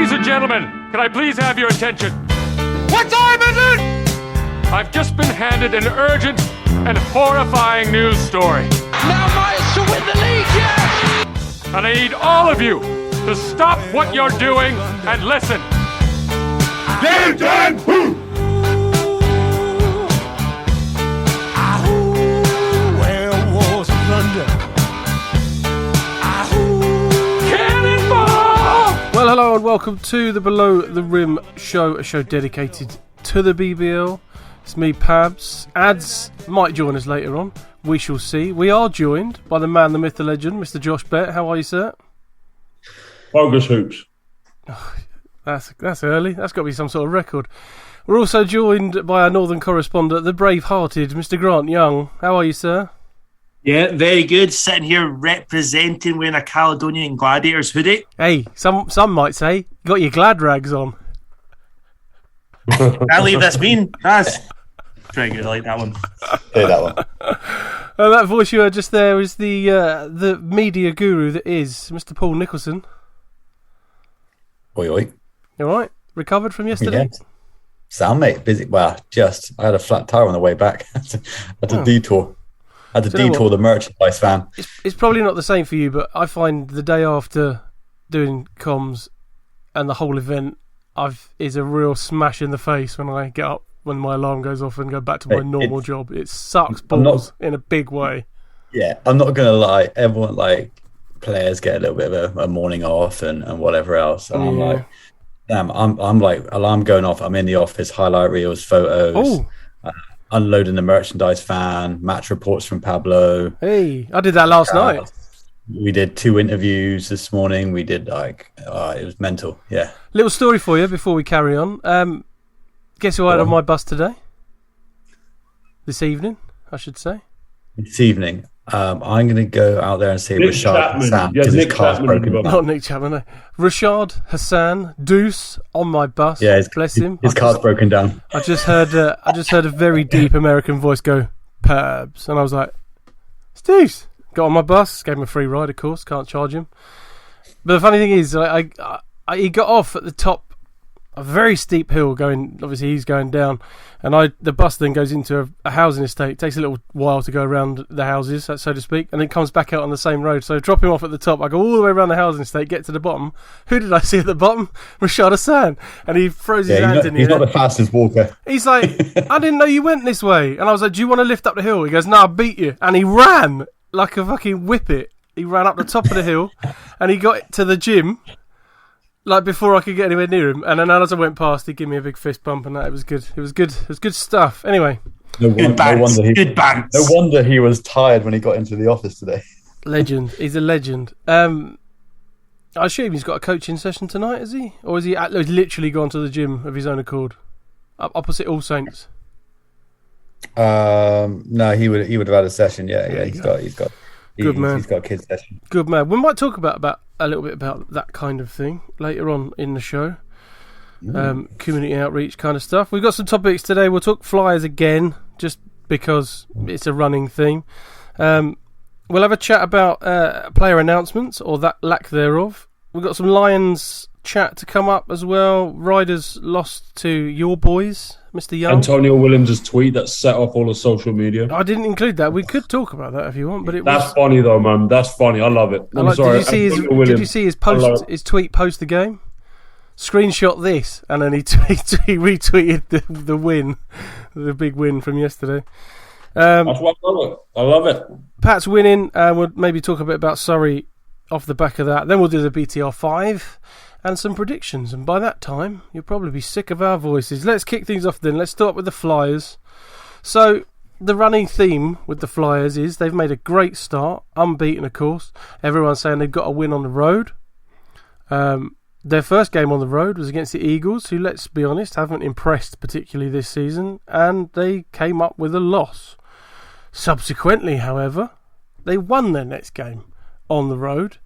Ladies and gentlemen, can I please have your attention? What time is it? I've just been handed an urgent and horrifying news story. Now Miles to win the league, yes! And I need all of you to stop what you're doing and listen. Werewolves of London. Cannonball! Well, hello and welcome to the Below the Rim show, a show dedicated to the BBL. It's me, Pabs. Ads might join us later on. We shall see. We are joined by the man, the myth, the legend, Mr. Josh Bett. How are you, sir? Bogus hoops. That's early. That's got to be some sort of record. We're also joined by our northern correspondent, the brave-hearted Mr. Grant Young. How are you, sir? Yeah, very good. Sitting here representing wearing a Caledonian Gladiators hoodie. Hey, some might say you got your glad rags on. Can't leave this mean. That's very good. I like that one. Hear that one. That voice you heard just there is the media guru that is Mr. Paul Nicholson. Oi, oi. You all right? Recovered from yesterday? Yeah. Sound, mate. Busy. Well, I had a flat tire on the way back. I had to detour. I had to detour the merchandise van. It's probably not the same for you, but I find the day after doing comms and the whole event is a real smash in the face when I get up, when my alarm goes off and go back to my normal job. It sucks balls in a big way. Yeah, I'm not going to lie. Everyone, players get a little bit of a morning off and whatever else. And I'm like, damn, I'm like, alarm going off. I'm in the office, highlight reels, photos, unloading the merchandise van, match reports from Pablo. Hey, I did that last night. We did 2 interviews this morning. We did it was mental. Yeah. Little story for you before we carry on. Guess who I had on my bus today? This evening, I should say. This evening. I'm going to go out there and see Rashad Hassan because his car's broken. Not Nick Chapman, no. Rashad Hassan, Deuce, on my bus. Yeah, bless him. His car's broken down. I just heard a very deep American voice go, Pabs, and I was like, it's Deuce. Got on my bus, gave him a free ride, of course, can't charge him. But the funny thing is, he got off at the top a very steep hill going, obviously he's going down, and the bus then goes into a housing estate. It takes a little while to go around the houses, so to speak, and then comes back out on the same road. So drop him off at the top, I go all the way around the housing estate, get to the bottom. Who did I see at the bottom? Rashad Hassan. And he throws his hand in the air. He's not the fastest walker. He's like, I didn't know you went this way. And I was like, do you want to lift up the hill? He goes, no, I beat you. And he ran like a fucking whippet. He ran up the top of the hill and he got to the gym before I could get anywhere near him. And then as I went past, he gave me a big fist bump and that. It was good. It was good stuff. Anyway. No wonder he was tired when he got into the office today. Legend. He's a legend. I assume he's got a coaching session tonight, is he? Or is he literally gone to the gym of his own accord? Opposite All Saints. No, he would have had a session. Yeah, he's got good man. He's got a kids session. Good man. We might talk about a little bit about that kind of thing later on in the show. Community outreach kind of stuff. We've got some topics today. We'll talk Flyers again, just because it's a running theme. We'll have a chat about player announcements or that lack thereof. We've got some Lions chat to come up as well. Riders lost to your boys, Mr. Young. Antonio Williams' tweet that set off all of social media. I didn't include that. We could talk about that if you want, but That's funny though, man. That's funny. I love it. Did you see his post? His tweet post the game. Screenshot this, and then he retweeted the win, the big win from yesterday. That's what I love it. Pat's winning, and we'll maybe talk a bit about Surrey off the back of that. Then we'll do the BTR 5 and some predictions. And by that time, you'll probably be sick of our voices. Let's kick things off then. Let's start with the Flyers. So, the running theme with the Flyers is they've made a great start. Unbeaten, of course. Everyone's saying they've got a win on the road. Their first game on the road was against the Eagles, who, let's be honest, haven't impressed particularly this season. And they came up with a loss. Subsequently, however, they won their next game on the road.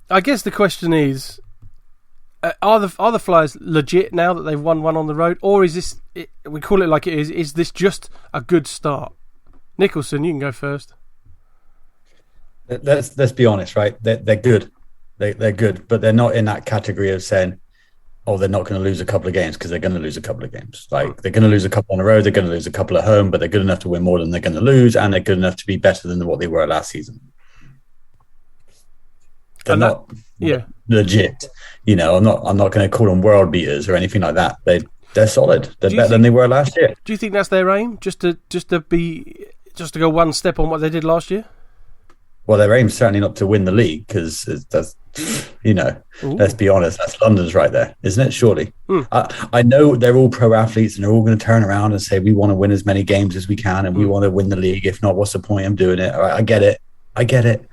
I guess the question is, are the Flyers legit now that they've won one on the road, or is this? We call it like it is. Is this just a good start? Nicholson, you can go first. Let's be honest, right? They're good. They're good, but they're not in that category of saying, oh, they're not going to lose a couple of games, because they're going to lose a couple of games. Like, they're going to lose a couple on the road, they're going to lose a couple at home, but they're good enough to win more than they're going to lose, and they're good enough to be better than what they were last season. They're not legit. I'm not going to call them world beaters or anything like that. They're solid. They're better than they were last year. Do you think that's their aim? Just to go one step on what they did last year? Well, their aim's certainly not to win the league, because that's, let's be honest, that's London's right there, isn't it? Surely. I know they're all pro athletes and they're all going to turn around and say, we want to win as many games as we can and we want to win the league. If not, what's the point of doing it? All right, I get it.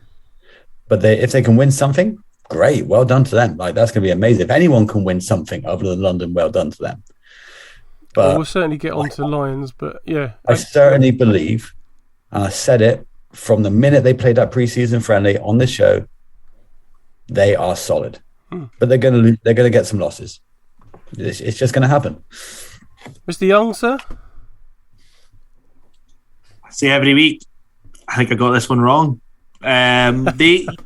But if they can win something, great. Well done to them. Like, that's going to be amazing. If anyone can win something other than London, well done to them. But we'll certainly get on to Lions, but yeah. I certainly believe, and I said it from the minute they played that pre-season friendly on this show, they are solid. But they're going to get some losses. It's just going to happen. Mr. Young, sir? I say every week, I think I got this one wrong. When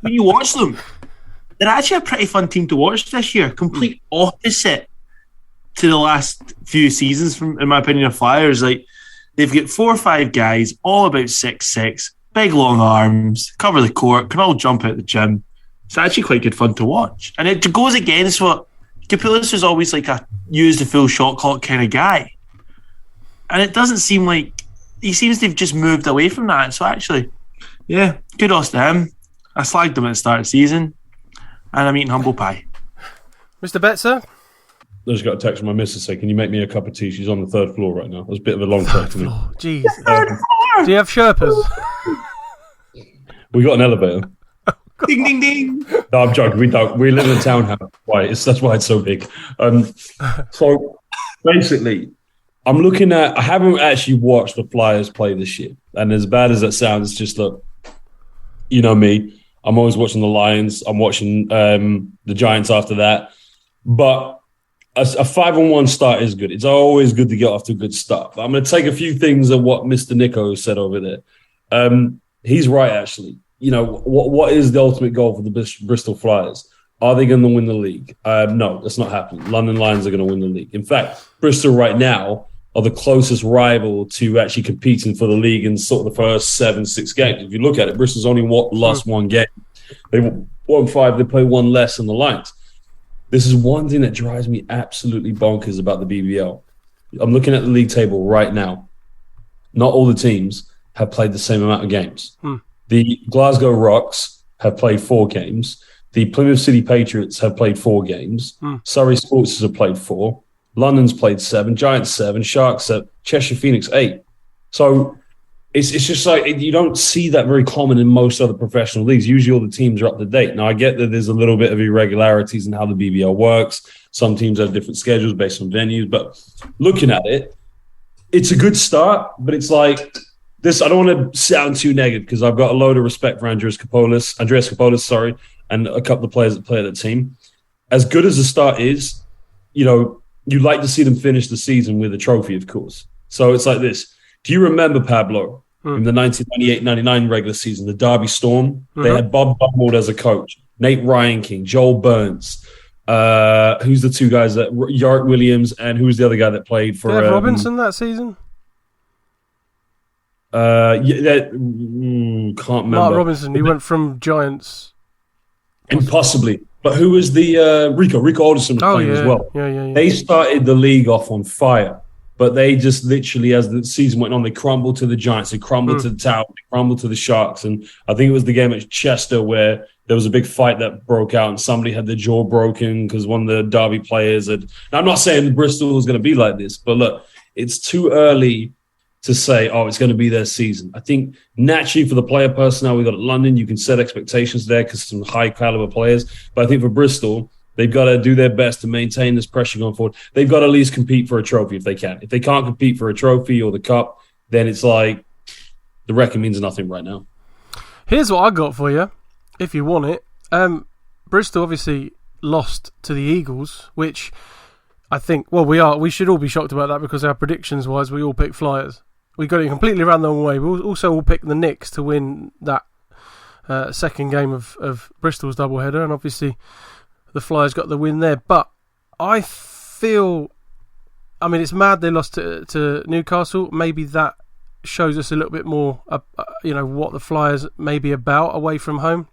you watch them, they're actually a pretty fun team to watch this year. Complete opposite to the last few seasons, in my opinion, of Flyers. Like, they've got 4 or 5 guys, all about 6'6", big long arms, cover the court, can all jump out the gym. It's actually quite good fun to watch. And it goes against what Kapulis was always like, a use the full shot clock kind of guy. And it doesn't seem like he seems to have just moved away from that. So actually, yeah, kudos to him. I slagged him at the start of the season, and I'm eating humble pie. Mr. Betzer? I just got a text from my missus saying, can you make me a cup of tea? She's on the 3rd floor right now. It was a bit of a long trek for me. Jeez. Do you have Sherpas? We got an elevator. Ding, ding, ding. No, I'm joking. We don't. We live in a townhouse. That's why it's so big. So basically, I'm looking at. I haven't actually watched the Flyers play this year, and as bad as that sounds, it's just look. You know me. I'm always watching the Lions. I'm watching the Giants after that. But a 5-1 start is good. It's always good to get off to a good start. But I'm going to take a few things of what Mr. Nico said over there. He's right, actually. What is the ultimate goal for the Bristol Flyers? Are they going to win the league? No, that's not happening. London Lions are going to win the league. In fact, Bristol right now are the closest rival to actually competing for the league in sort of the first 7-6 games. If you look at it, Bristol's only lost 1 game. They won 5. They play 1 less than the Lions. This is one thing that drives me absolutely bonkers about the BBL. I'm looking at the league table right now. Not all the teams have played the same amount of games. The Glasgow Rocks have played 4 games. The Plymouth City Patriots have played 4 games. Surrey Scorchers have played 4. London's played 7. Giants 7. Sharks 7. Cheshire Phoenix 8. So it's just like you don't see that very common in most other professional leagues. Usually all the teams are up to date. Now, I get that there's a little bit of irregularities in how the BBL works. Some teams have different schedules based on venues. But looking at it, it's a good start, but it's like this. I don't want to sound too negative because I've got a load of respect for Andreas Kapolis, and a couple of players that play at the team. As good as the start is, you'd like to see them finish the season with a trophy, of course. So it's like this. Do you remember, Pablo, in the 1998-99 regular season, the Derby Storm? They had Bob Bumwald as a coach, Nate Ryan King, Joel Burns. Who's the 2 guys that Yart Williams, and who's the other guy that played for Dave Robinson that season? Can't remember. Mark Robinson, he went from Giants. Impossibly. But who was the Rico Alderson was playing as well. Yeah. They started the league off on fire. But they just literally, as the season went on, they crumbled to the Giants, they crumbled to the Tower, they crumbled to the Sharks. And I think it was the game at Chester where there was a big fight that broke out and somebody had their jaw broken because one of the Derby players had... Now, I'm not saying Bristol was going to be like this, but look, it's too early to say, it's going to be their season. I think naturally for the player personnel we got at London, you can set expectations there because some high caliber players. But I think for Bristol... They've got to do their best to maintain this pressure going forward. They've got to at least compete for a trophy if they can. If they can't compete for a trophy or the cup, then it's like the record means nothing right now. Here's what I got for you, if you want it. Bristol obviously lost to the Eagles, which I think, we should all be shocked about that because our predictions-wise, we all picked Flyers. We got it completely around the wrong way. We also all picked the Knicks to win that second game of Bristol's doubleheader, and obviously the Flyers got the win there. But I feel, I mean, it's mad they lost to Newcastle. Maybe that shows us a little bit more, what the Flyers may be about away from home.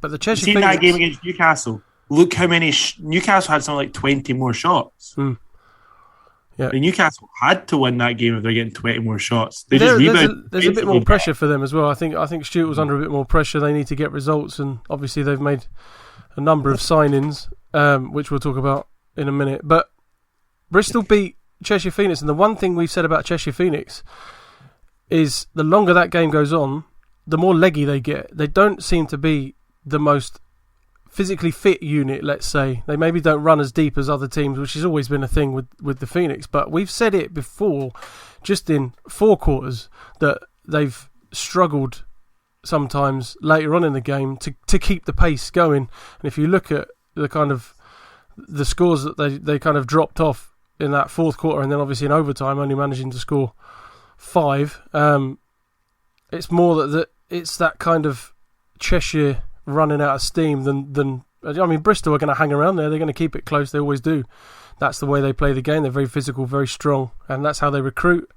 But the Cheshire Phoenix, that game against Newcastle. Look how many Newcastle had something like 20 more shots. Yeah, I mean, Newcastle had to win that game if they're getting 20 more shots. There's a bit more pressure for them as well. I think Stuart was under a bit more pressure. They need to get results, and obviously they've made a number of signings, which we'll talk about in a minute. But Bristol beat Cheshire Phoenix, and the one thing we've said about Cheshire Phoenix is the longer that game goes on, the more leggy they get. They don't seem to be the most physically fit unit, let's say. They maybe don't run as deep as other teams, which has always been a thing with the Phoenix. But we've said it before, just in 4 quarters, that they've struggled sometimes later on in the game to keep the pace going. And if you look at the scores that they kind of dropped off in that 4th quarter, and then obviously in overtime only managing to score 5, it's more that it's that kind of Cheshire running out of steam than I mean, Bristol are going to hang around there. They're going to keep it close. They always do. That's the way they play the game. They're very physical, very strong, and that's how they recruit.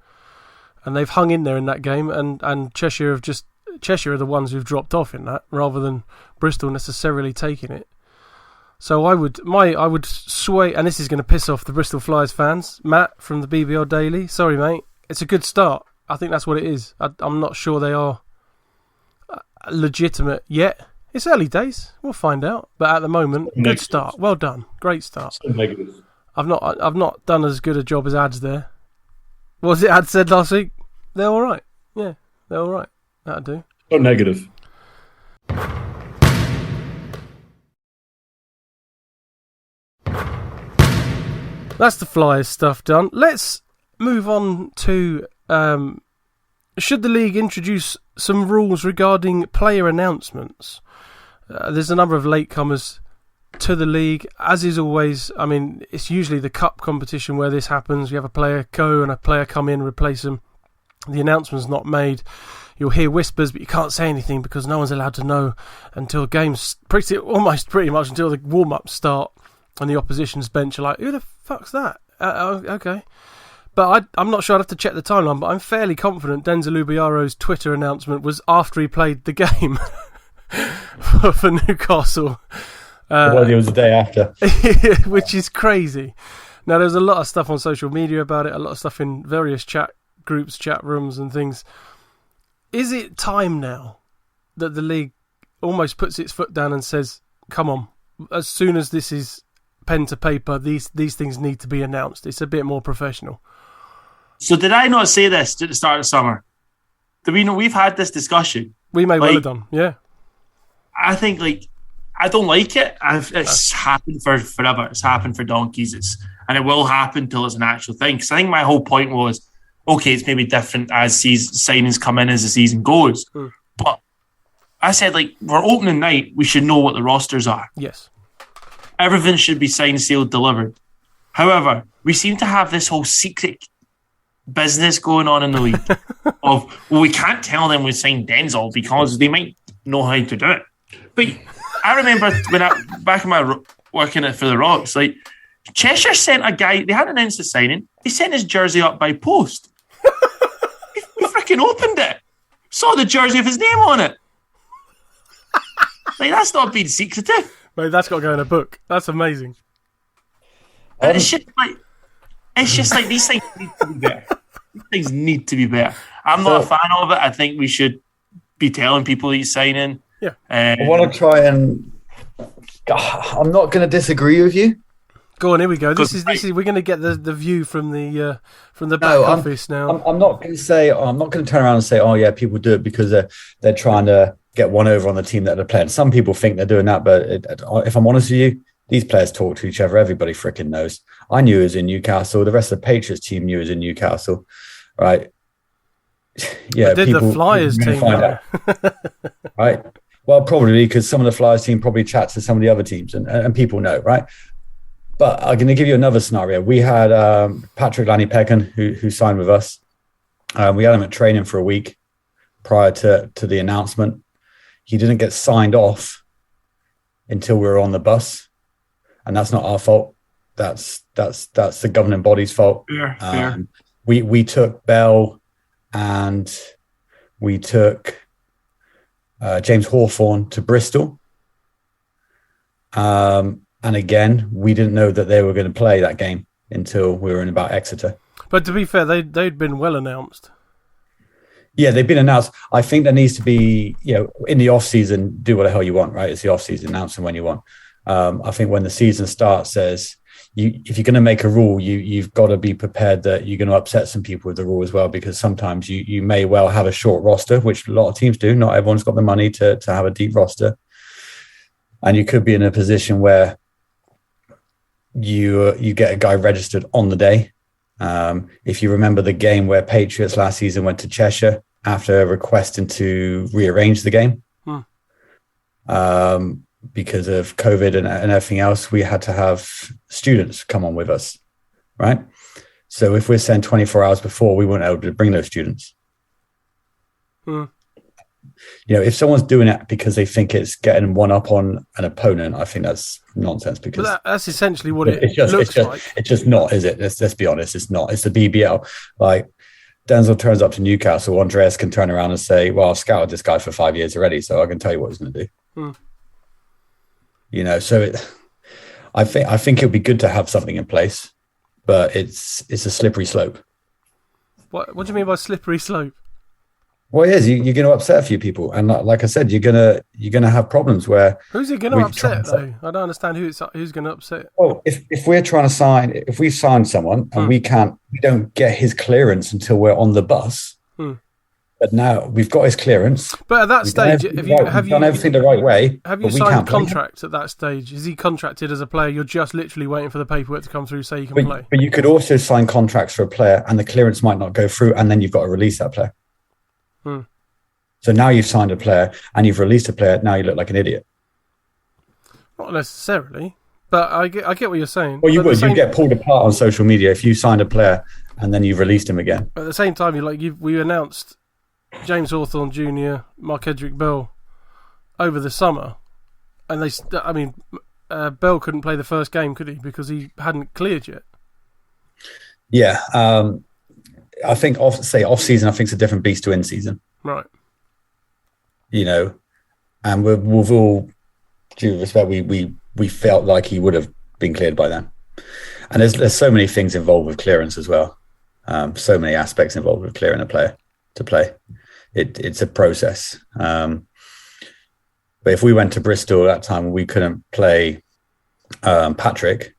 And they've hung in there in that game. And Cheshire are the ones who've dropped off in that, rather than Bristol necessarily taking it. So I would sway, and this is going to piss off the Bristol Flyers fans. Matt from the BBL Daily, sorry mate, it's a good start. I think that's what it is. I'm not sure they are legitimate yet. It's early days. We'll find out. But at the moment, good start. Well done. Great start. I've not done as good a job as Ads there. What was it Ads said last week? They're all right. Yeah, they're all right. That'll do. So negative. That's the Flyers stuff done. Let's move on to should the league introduce some rules regarding player announcements? There's a number of latecomers to the league, as is always. I mean, it's usually the cup competition where this happens. You have a player go and a player come in, replace them. The announcement's not made. You'll hear whispers, but you can't say anything because no one's allowed to know until games, pretty much until the warm-ups start on the opposition's bench. You're like, who the fuck's that? Okay. But I'm not sure. I'd have to check the timeline, but I'm fairly confident Denzel Ubiaro's Twitter announcement was after he played the game for Newcastle. Well, it was the day after. Which is crazy. Now, there's a lot of stuff on social media about it, a lot of stuff in various chat groups, chat rooms and things. Is it time now that the league almost puts its foot down and says, come on, as soon as this is pen to paper, these things need to be announced? It's a bit more professional. So did I not say this at the start of summer? We've had this discussion. We may well have done, yeah. I think, I don't like it. It's happened for forever. It's happened for donkeys. And it will happen till it's an actual thing. Because I think my whole point was, okay, it's maybe different as signings come in as the season goes. But I said, we're opening night, we should know what the rosters are. Yes. Everything should be signed, sealed, delivered. However, we seem to have this whole secret business going on in the league of, we can't tell them we signed Denzel because they might know how to do it. But I remember back in my working for the Rocks, Cheshire sent a guy, they hadn't announced the signing, he sent his jersey up by post. we freaking opened it. Saw the jersey with his name on it. That's not being secretive. Mate, that's got to go in a book. That's amazing. And it's just like these things need to be better. These things need to be better. I'm not a fan of it. I think we should be telling people he's signing. Yeah. I want to try and. I'm not going to disagree with you. Go on, here we go. This is we're going to get the view from the back office now. I'm not going to say. I'm not going to turn around and say, "Oh yeah, people do it because they're trying to get one over on the team that they're playing." Some people think they're doing that, but if I'm honest with you, these players talk to each other. Everybody freaking knows. I knew it was in Newcastle. The rest of the Patriots team knew it was in Newcastle, right? Yeah, did the Flyers team find out, right? Well, probably because some of the Flyers team probably chats to some of the other teams, and people know, right? But I'm going to give you another scenario. We had Patrick Lanny-Peckin, who signed with us. We had him at training for a week prior to the announcement. he didn't get signed off until we were on the bus, and that's not our fault. That's the governing body's fault. Fair. We took Bell and we took James Hawthorne to Bristol. And again, we didn't know that they were going to play that game until we were in about Exeter. But to be fair, they'd been well announced. Yeah, they've been announced. I think there needs to be, in the off season, do what the hell you want, right? It's the off season, announce them when you want. I think when the season starts, if you're going to make a rule, you've got to be prepared that you're going to upset some people with the rule as well, because sometimes you may well have a short roster, which a lot of teams do. Not everyone's got the money to have a deep roster, and you could be in a position where you get a guy registered on the day. If you remember the game where Patriots last season went to Cheshire after requesting to rearrange the game, because of COVID and everything else, we had to have students come on with us, right? So if we're sent 24 hours before, we weren't able to bring those students. If someone's doing it because they think it's getting one up on an opponent, I think that's nonsense. Because that's essentially what it looks like. It's just not, is it? Let's be honest. It's not. It's the BBL. Like, Denzel turns up to Newcastle, Andreas can turn around and say, well, I've scouted this guy for 5 years already, so I can tell you what he's going to do. So I think it would be good to have something in place, but it's a slippery slope. What do you mean by slippery slope? Well, it is. You're going to upset a few people, and like I said, you're gonna have problems where. Who's it going to upset though? I don't understand who's going to upset. Well, if we're trying to if we sign someone and we don't get his clearance until we're on the bus. But now we've got his clearance. But at that stage, have you done everything the right way? Have you signed contracts at that stage? Is he contracted as a player? You're just literally waiting for the paperwork to come through so you can play. But you could also sign contracts for a player, and the clearance might not go through, and then you've got to release that player. So now you've signed a player and you've released a player. Now you look like an idiot. Not necessarily, but I get what you're saying. Well, you would. You get pulled apart on social media if you signed a player and then you've released him again. At the same time, we announced James Hawthorne Jr., Mark-Edric Bell over the summer, and Bell couldn't play the first game, could he? Because he hadn't cleared yet. Yeah, I think off season, I think it's a different beast to in season. Right. And we've all, due respect, we felt like he would have been cleared by then. And there's so many things involved with clearance as well. So many aspects involved with clearing a player to play. It's a process. But if we went to Bristol at that time, we couldn't play Patrick,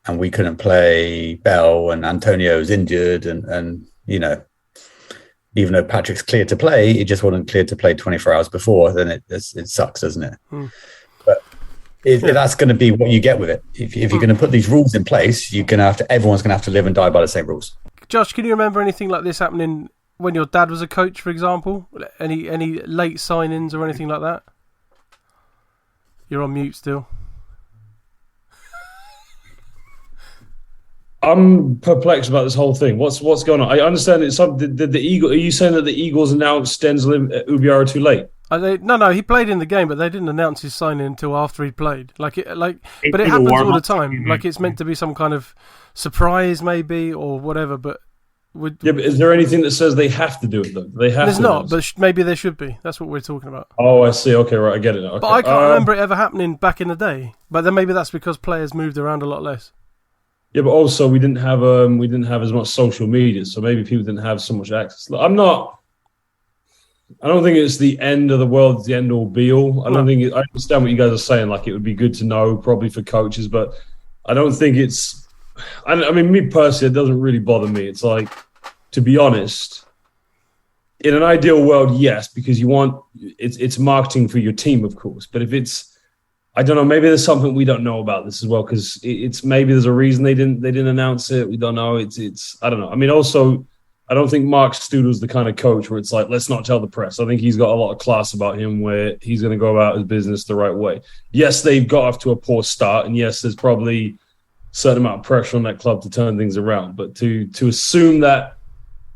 and we couldn't play Bell, and Antonio's injured, and even though Patrick's cleared to play, he just wasn't cleared to play 24 hours before, then it sucks, doesn't it? But that's going to be what you get with it. If you're going to put these rules in place, everyone's going to have to live and die by the same rules. Josh, can you remember anything like this happening when your dad was a coach, for example? Any late signings or anything like that? You're on mute still. I'm perplexed about this whole thing. What's going on? I understand it's something. The Eagle. Are you saying that the Eagles announced Denzel Ubiara too late? No, he played in the game, but they didn't announce his signing until after he played. But it happens all the time. Mm-hmm. Like, it's meant to be some kind of surprise, maybe, or whatever. But but is there anything that says they have to do it though? There's not, but maybe there should be. That's what we're talking about. Oh, I see. Okay, right, I get it now. Okay. But I can't remember it ever happening back in the day. But then maybe that's because players moved around a lot less. Yeah, but also we didn't have as much social media, so maybe people didn't have so much access. I don't think it's the end of the world, it's the end all be all. I understand what you guys are saying. Like, it would be good to know, probably for coaches, but I don't think it's. I mean, me personally, it doesn't really bother me. It's like, to be honest, in an ideal world, yes, because it's marketing for your team, of course. But if it's, I don't know, maybe there's something we don't know about this as well, because it's maybe there's a reason they didn't announce it. We don't know. It's I don't know. I mean, also, I don't think Mark Studel's the kind of coach where it's like, let's not tell the press. I think he's got a lot of class about him where he's going to go about his business the right way. Yes, they've got off to a poor start, and yes, there's probably a certain amount of pressure on that club to turn things around. But to assume that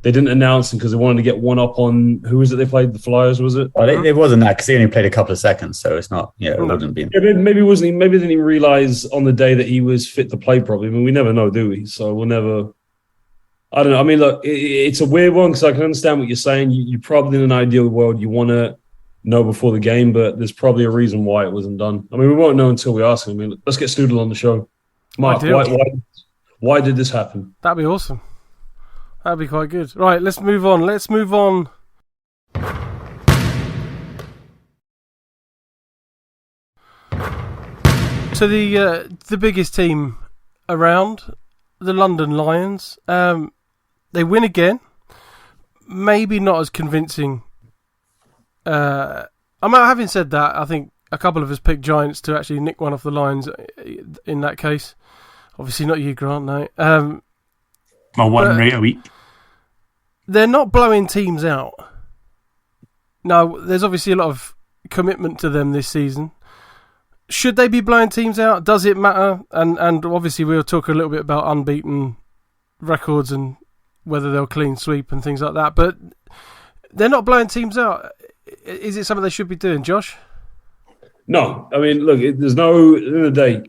they didn't announce him because they wanted to get one up on who was it they played? The Flyers, was it? Well, it wasn't that because he only played a couple of seconds, so it's not. It wouldn't be. Yeah, maybe wasn't. Maybe they didn't even realize on the day that he was fit to play. Probably. I mean, we never know, do we? So we'll never. I don't know. I mean, look, it's a weird one because I can understand what you're saying. You probably in an ideal world you want to know before the game, but there's probably a reason why it wasn't done. I mean, we won't know until we ask him. I mean, let's get Stoodle on the show. Mark, why did this happen? That'd be awesome. That'd be quite good. Right, let's move on. To the biggest team around, the London Lions. They win again. Maybe not as convincing. Having said that, I think a couple of us picked Giants to actually nick one off the Lions in that case. Obviously not you, Grant, no. My one rate a week. They're not blowing teams out. Now, there's obviously a lot of commitment to them this season. Should they be blowing teams out? Does it matter? And obviously we'll talk a little bit about unbeaten records and whether they'll clean sweep and things like that. But they're not blowing teams out. Is it something they should be doing, Josh? No. I mean, look, there's no... At the end of the day,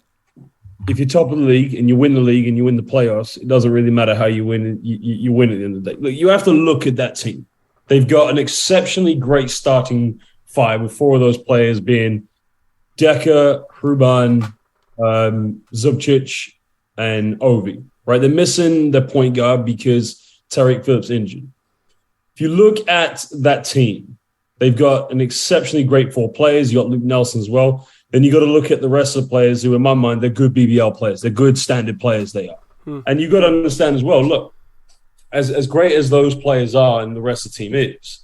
if you're top of the league and you win the league and you win the playoffs, it doesn't really matter how you win. You win at the end of the day. Look, you have to look at that team. They've got an exceptionally great starting five with four of those players being Decker, Hruban, Zubcic, and Ovi. Right? They're missing their point guard because Tariq Phillips injured. If you look at that team, they've got an exceptionally great four players. You got Luke Nelson as well. Then you got to look at the rest of the players who, in my mind, they're good BBL players. They're good standard players. They are, and you got to understand as well. Look, as great as those players are, and the rest of the team is,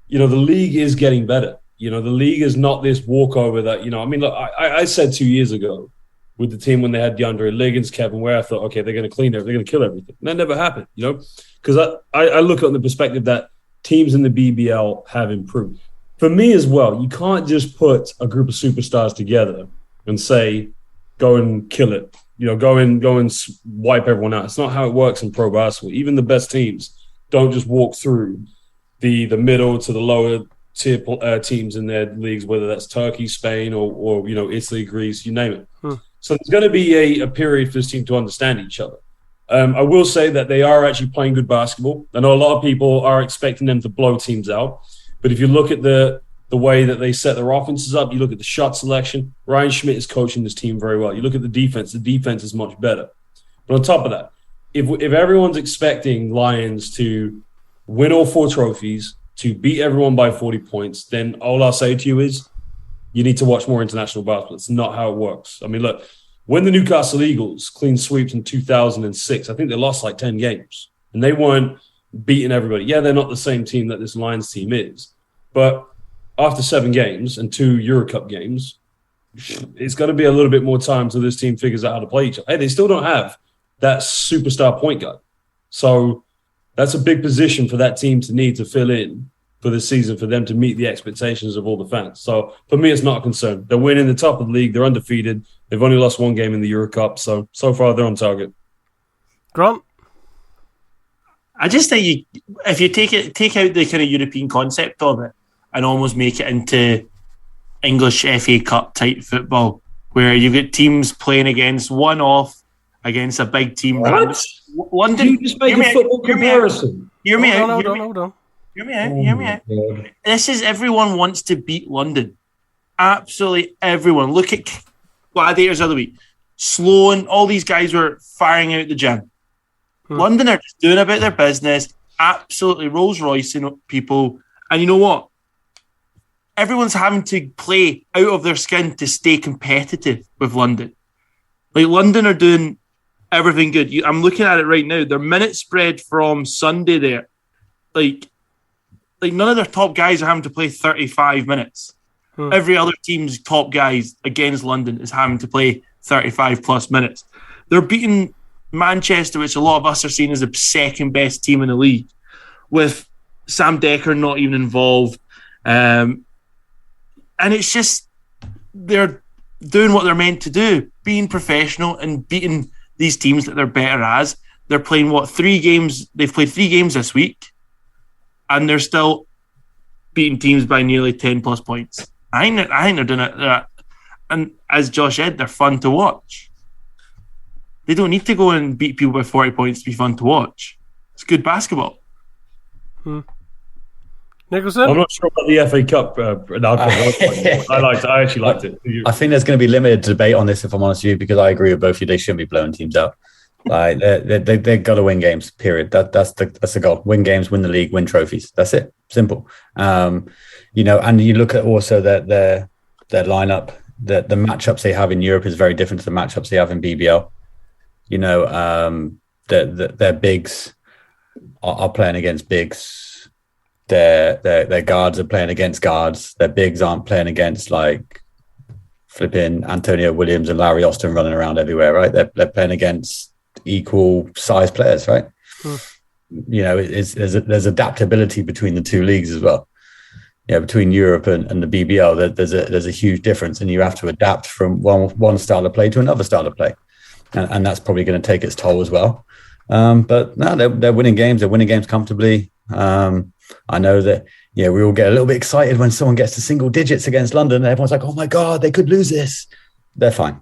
the league is getting better. The league is not this walkover that I mean, look, I said 2 years ago with the team when they had DeAndre Liggins, Kevin Ware, I thought, okay, they're going to clean everything, they're going to kill everything. And that never happened, because I look at it from the perspective that teams in the BBL have improved. For me as well, you can't just put a group of superstars together and say, go and kill it. Go and wipe everyone out. It's not how it works in pro basketball. Even the best teams don't just walk through the middle to the lower tier teams in their leagues, whether that's Turkey, Spain, or Italy, Greece, you name it. So there's going to be a period for this team to understand each other. I will say that they are actually playing good basketball. I know a lot of people are expecting them to blow teams out. But if you look at the way that they set their offenses up, you look at the shot selection, Ryan Schmidt is coaching this team very well. You look at the defense is much better. But on top of that, if everyone's expecting Lions to win all four trophies, to beat everyone by 40 points, then all I'll say to you is you need to watch more international basketball. It's not how it works. I mean, look, when the Newcastle Eagles clean sweeps in 2006, I think they lost like 10 games. And they weren't beating everybody. Yeah, they're not the same team that this Lions team is. But after 7 games and 2 Eurocup games, it's going to be a little bit more time till this team figures out how to play each other. Hey, they still don't have that superstar point guard. So that's a big position for that team to need to fill in for this season for them to meet the expectations of all the fans. So for me, it's not a concern. They're winning the top of the league. They're undefeated. They've only lost 1 game in the Eurocup. So far, they're on target. Grant? I just think if you take out the kind of European concept of it and almost make it into English FA Cup type football, where you get teams playing against a big team. What? London. You just make a football comparison. Hear me out. Hold on. Hear me out. This is everyone wants to beat London. Absolutely everyone. Look at Gladiators the other week. Sloan, all these guys were firing out the gym. London are just doing about their business, absolutely Rolls-Roycing people. And you know what? Everyone's having to play out of their skin to stay competitive with London. Like, London are doing everything good. I'm looking at it right now. Their minute spread from Sunday there, like none of their top guys are having to play 35 minutes. Every other team's top guys against London is having to play 35 plus minutes. They're beating Manchester, which a lot of us are seeing as the second best team in the league, with Sam Decker not even involved. And it's just, they're doing what they're meant to do, being professional and beating these teams that they're better as. they're playing 3 games? They've played 3 games this week, and they're still beating teams by nearly 10 plus points. I think they're doing it. And as Josh said, they're fun to watch. They don't need to go and beat people by 40 points to be fun to watch. It's good basketball. Nicholson? I'm not sure about the FA Cup. I actually liked it. I think there's going to be limited debate on this, if I'm honest with you, because I agree with both of you. They shouldn't be blowing teams out. Like they've got to win games. Period. That's the goal. Win games, win the league, win trophies. That's it. Simple. And you look at also their lineup. The matchups they have in Europe is very different to the matchups they have in BBL. Their bigs are playing against bigs. Their guards are playing against guards. Their bigs aren't playing against like flipping Antonio Williams and Larry Austin running around everywhere, right? They're playing against equal size players, right? There's adaptability between the two leagues as well. Between Europe and the BBL, there's a huge difference, and you have to adapt from one style of play to another style of play, and that's probably going to take its toll as well. But no, they're winning games. They're winning games comfortably. I know that we all get a little bit excited when someone gets to single digits against London, and everyone's like, "Oh my God, they could lose this." They're fine,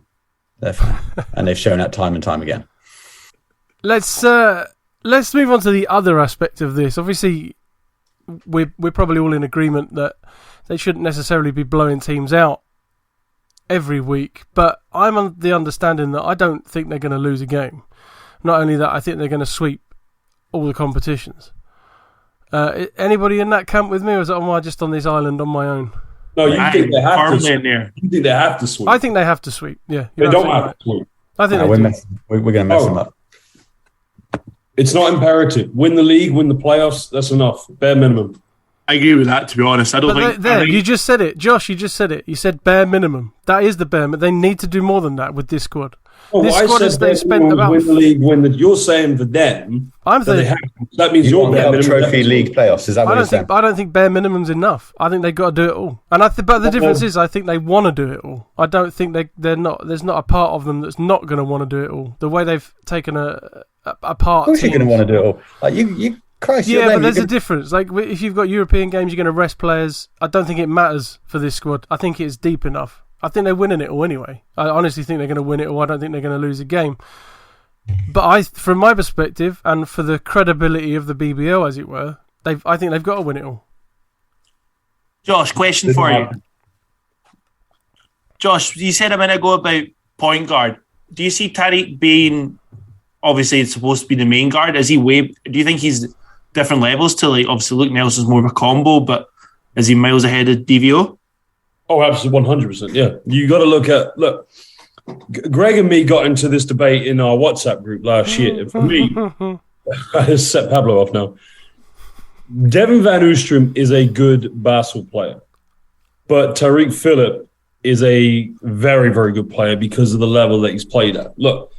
and they've shown that time and time again. Let's move on to the other aspect of this. Obviously, we're probably all in agreement that they shouldn't necessarily be blowing teams out every week, but I'm on the understanding that I don't think they're going to lose a game. Not only that, I think they're going to sweep all the competitions. Anybody in that camp with me, or am I just on this island on my own? No, you think they have to sweep. You think they have to sweep. I think they have to sweep, yeah. They don't have to sweep. I think we're going to mess them up. It's not imperative. Win the league, win the playoffs, that's enough. Bare minimum. I agree with that, to be honest. I think you just said it. Josh, you just said it. You said bare minimum. That is the bare minimum. They need to do more than that with this squad. This squad has they spent about... Win the league, you're saying for them... that means you're bare minimum. Trophy league playoffs, is that what you're saying? I don't think bare minimum's enough. I think they've got to do it all. And but the difference is I think they want to do it all. I don't think they're not... There's not a part of them that's not going to want to do it all. The way they've taken a part... Of course you're going to want to do it all. Like, you Christ, yeah, but there's a difference. Like, if you've got European games, you're going to rest players. I don't think it matters for this squad. I think it's deep enough. I think they're winning it all anyway. I honestly think they're going to win it all. I don't think they're going to lose a game. But from my perspective, and for the credibility of the BBL, as it were, I think they've got to win it all. Josh, question for you. Josh, you said a minute ago about point guard. Do you see Tariq being... Obviously, it's supposed to be the main guard. Do you think he's different levels to, like, obviously Luke Nelson's more of a combo, but is he miles ahead of DVO? Oh, absolutely, 100%. Yeah, you got to look. Greg and me got into this debate in our WhatsApp group last year. For me, I just set Pablo off now. Devin Van Oostrum is a good basketball player, but Tariq Phillip is a very, very good player because of the level that he's played at. Look,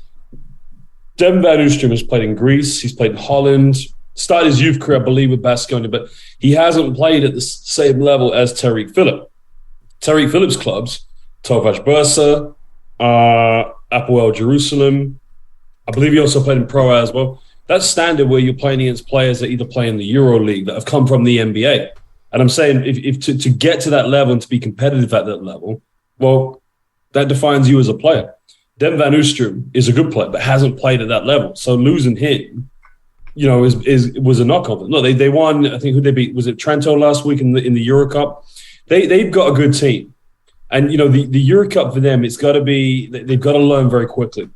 Devin Van Oostrum has played in Greece. He's played in Holland. Started his youth career, I believe, with Baskonia, but he hasn't played at the same level as Tariq Phillip. Tariq Phillip's clubs, Tofaş Bursa, Apoel Jerusalem. I believe he also played in Pro A as well. That's standard where you're playing against players that either play in the Euro League that have come from the NBA. And I'm saying if to get to that level and to be competitive at that level, well, that defines you as a player. Devin Van Oostrum is a good player, but hasn't played at that level. So losing him, was a knock-on. No, they won. I think who they beat, was it Trento last week in the Euro Cup? They've got a good team, and the Euro Cup for them, it's got to be. They've got to learn very quickly.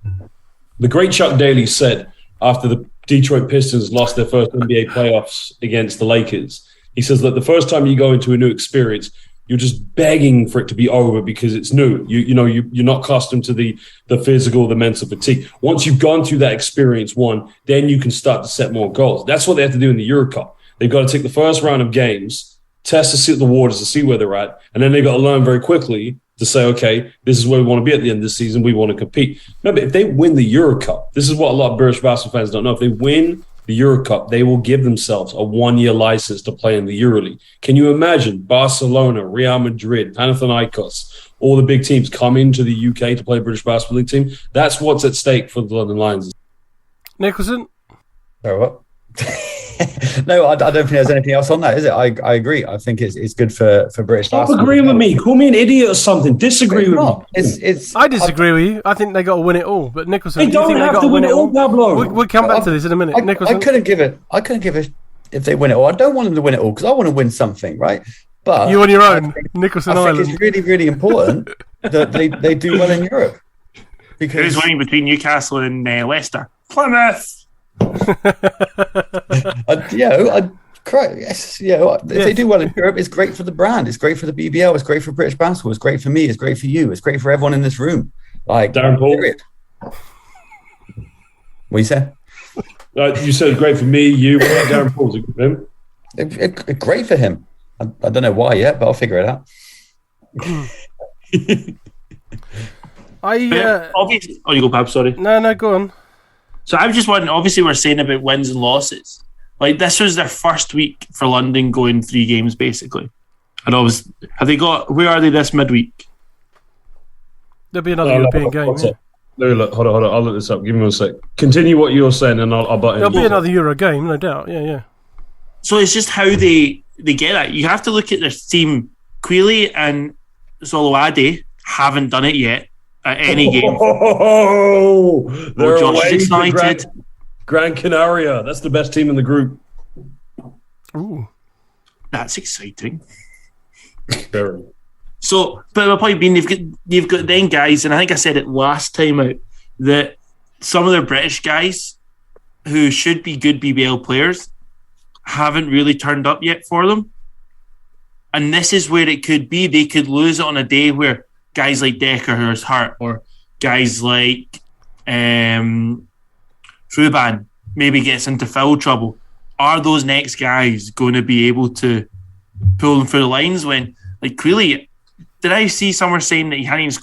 The great Chuck Daly said after the Detroit Pistons lost their first NBA playoffs against the Lakers, he says that the first time you go into a new experience, you're just begging for it to be over because it's new. You're not accustomed to the physical, the mental fatigue. Once you've gone through that experience then you can start to set more goals. That's what they have to do in the Euro Cup. They've got to take the first round of games, test to see the waters, to see where they're at, and then they've got to learn very quickly to say, okay, this is where we want to be at the end of the season. We want to compete. No, but if they win the Euro Cup, this is what a lot of British basketball fans don't know. If they win the Euro Cup, they will give themselves a 1-year license to play in the EuroLeague. Can you imagine Barcelona, Real Madrid, Panathinaikos, all the big teams come into the UK to play British Basketball League team? That's what's at stake for the London Lions. Nicholson? So what? No, I don't think there's anything else on that, is it? I agree. I think it's good for British Stop basketball. agreeing with me. Call me an idiot or something. Disagree with me. I disagree with you. I think they got to win it all. But Nicholson, They don't have to win it all, Pablo. We'll come back to this in a minute. Nicholson, I couldn't give it if they win it all. I don't want them to win it all because I want to win something, right? But you on your own, Nicholson I Island. think it's really, really important that they do well in Europe. Because who's winning between Newcastle and Leicester? Plymouth. If they do well in Europe, it's great for the brand. It's great for the BBL. It's great for British basketball. It's great for me. It's great for you. It's great for everyone in this room. Like Darren Paul. Period. What you said? You said great for me. You. What about Darren Paul? Is it good for him? Great for him. I don't know why yet, but I'll figure it out. Obviously, you go, Pab. Sorry. No, go on. So I was just wondering. Obviously, we're saying about wins and losses. Like this was their first week for London, going 3 games basically. And have they got? Where are they this midweek? There'll be another European game. Yeah. Look, hold on. I'll look this up. Give me 1 sec. Continue what you're saying, and I'll butt in. There'll be another Euro game, no doubt. Yeah. So it's just how they get that. You have to look at their team. Quealy and Zoloade haven't done it yet at any game. Oh, they're Josh is away to excited. Gran Canaria. That's the best team in the group. Ooh, That's exciting. Very. So, but my point being, you've got then guys, and I think I said it last time out, that some of the British guys who should be good BBL players haven't really turned up yet for them. And this is where it could be. They could lose it on a day where guys like Decker, who is hurt, or guys like Ruban maybe gets into foul trouble. Are those next guys going to be able to pull them through the lines when, like, Quealy, did I see somewhere saying that he hadn't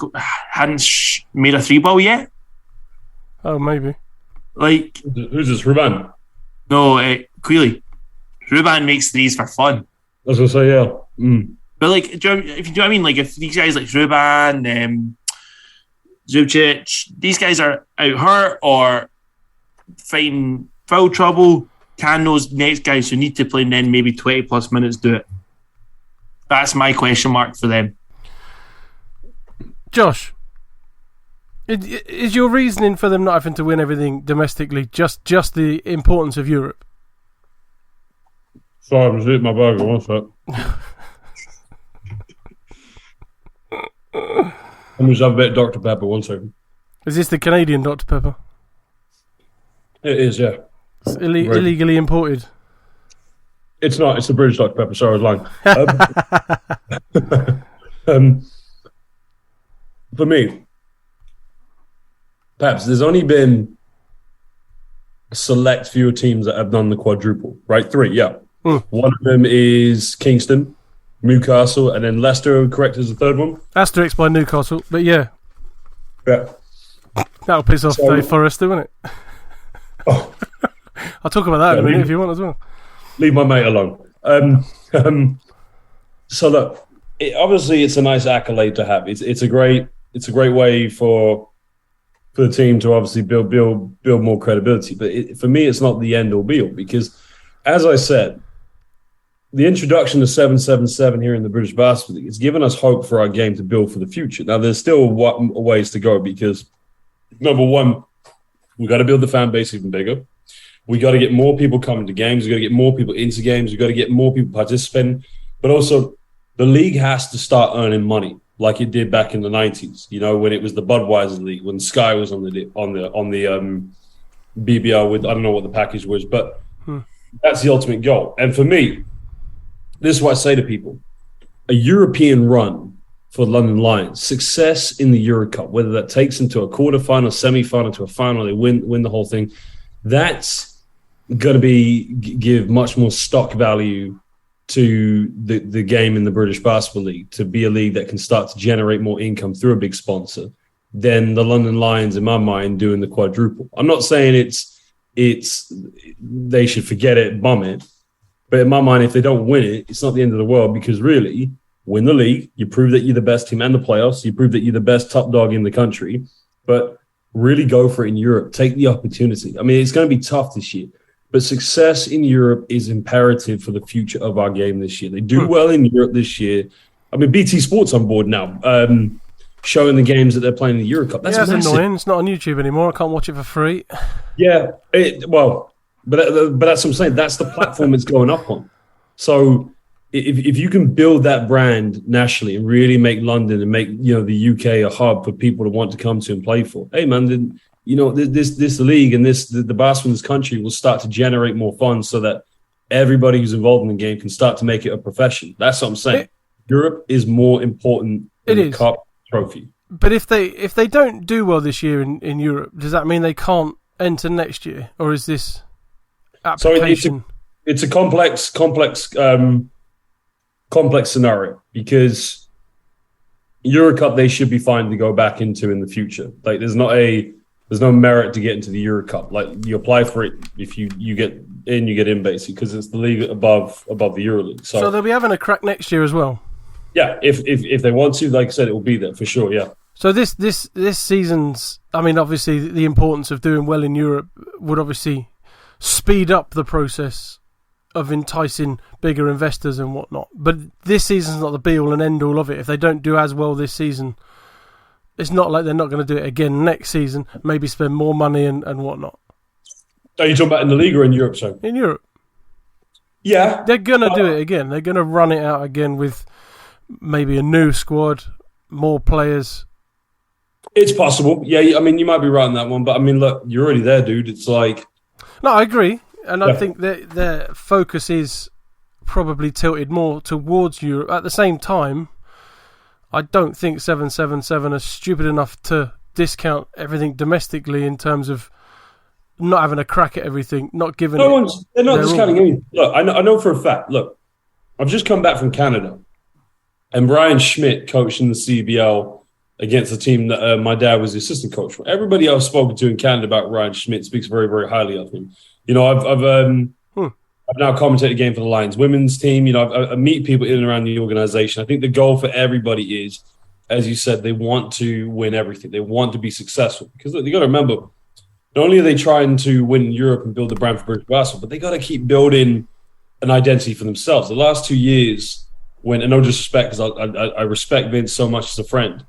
made a 3-ball yet? Oh, maybe. Like, who's this, Ruban? No, Quealy. Ruban makes threes for fun. I was going to say, yeah. Mm. But, like, if you know what I mean? Like, if these guys like Ruban, Zubcic, these guys are out hurt or fighting foul trouble, can those next guys who need to play then maybe 20 plus minutes do it? That's my question mark for them. Josh, is your reasoning for them not having to win everything domestically just the importance of Europe? Sorry, I'm just eating my burger. 1 sec. I'm just have a bit of Dr. Pepper. 1 second. Is this the Canadian Dr. Pepper? It is, yeah. It's illegally imported. It's not. It's the British Dr. Pepper. Sorry, I was lying. For me, perhaps there's only been a select few teams that have done the quadruple, right? 3, yeah. Mm. One of them is Kingston, Newcastle, and then Leicester, correct, is the third one? Asterix by Newcastle, but yeah. Yeah. That'll piss off Dave Forrester, won't it? Oh. I'll talk about that in a minute if you want as well. Leave my mate alone. So look, obviously it's a nice accolade to have. It's a great way for the team to obviously build more credibility. But for me, it's not the end all be all because, as I said, the introduction to 777 here in the British Basketball League has given us hope for our game to build for the future. Now, there's still ways to go because, number one, we got to build the fan base even bigger. We got to get more people coming to games. We got to get more people into games. We got to get more people participating. But also, the league has to start earning money like it did back in the 90s. You know, when it was the Budweiser League, when Sky was on the BBL with I don't know what the package was, but that's the ultimate goal. And for me, this is what I say to people: a European run for London Lions, success in the Euro Cup, whether that takes them to a quarterfinal, semi-final, to a final, they win the whole thing. That's going to give much more stock value to the game in the British Basketball League, to be a league that can start to generate more income through a big sponsor than the London Lions, in my mind, doing the quadruple. I'm not saying it's they should forget it, bum it, but in my mind, if they don't win it, it's not the end of the world because really, win the league, you prove that you're the best team and the playoffs, you prove that you're the best top dog in the country, but really go for it in Europe. Take the opportunity. I mean, it's going to be tough this year. but success in Europe is imperative for the future of our game this year. They do well in Europe this year. I mean, BT Sport's on board now, showing the games that they're playing in the Euro Cup. That's annoying. It's not on YouTube anymore. I can't watch it for free. Yeah, but that's what I'm saying. That's the platform it's going up on. So if you can build that brand nationally and really make London and make the UK a hub for people to want to come to and play for, hey man, then this league and the basketball in this country will start to generate more funds so that everybody who's involved in the game can start to make it a profession. That's what I'm saying. Europe is more important than the cup trophy. But if they don't do well this year in Europe, does that mean they can't enter next year, or is this application? So it's a complex scenario, because Euro Cup they should be fine to go back into in the future. Like there's no merit to get into the Euro Cup. Like you apply for it, if you get in basically, because it's the league above the Euro League. So they'll be having a crack next year as well. Yeah, if they want to, like I said, it will be there for sure. Yeah. So this season's, I mean, obviously the importance of doing well in Europe would obviously speed up the process of enticing bigger investors and whatnot. But this season's not the be-all and end-all of it. If they don't do as well this season, it's not like they're not going to do it again next season, maybe spend more money and whatnot. Are you talking about in the league or in Europe, sir? In Europe. Yeah. They're going to do it again. They're going to run it out again with maybe a new squad, more players. It's possible. Yeah, I mean, you might be right on that one. But, I mean, look, you're already there, dude. It's like... No, I agree. And I think that their focus is probably tilted more towards Europe. At the same time, I don't think 777 are stupid enough to discount everything domestically in terms of not having a crack at everything, not giving they're not discounting anything. Look, I know for a fact. Look, I've just come back from Canada, and Brian Schmidt coached in the CBL against a team that my dad was the assistant coach for. Everybody I've spoken to in Canada about Ryan Schmidt speaks very, very highly of him. I've now commentated a game for the Lions women's team. I meet people in and around the organization. I think the goal for everybody is, as you said, they want to win everything. They want to be successful. Because look, you got to remember, not only are they trying to win in Europe and build the brand for British basketball, but they got to keep building an identity for themselves. The last 2 years, and no disrespect, because I respect Vince so much as a friend,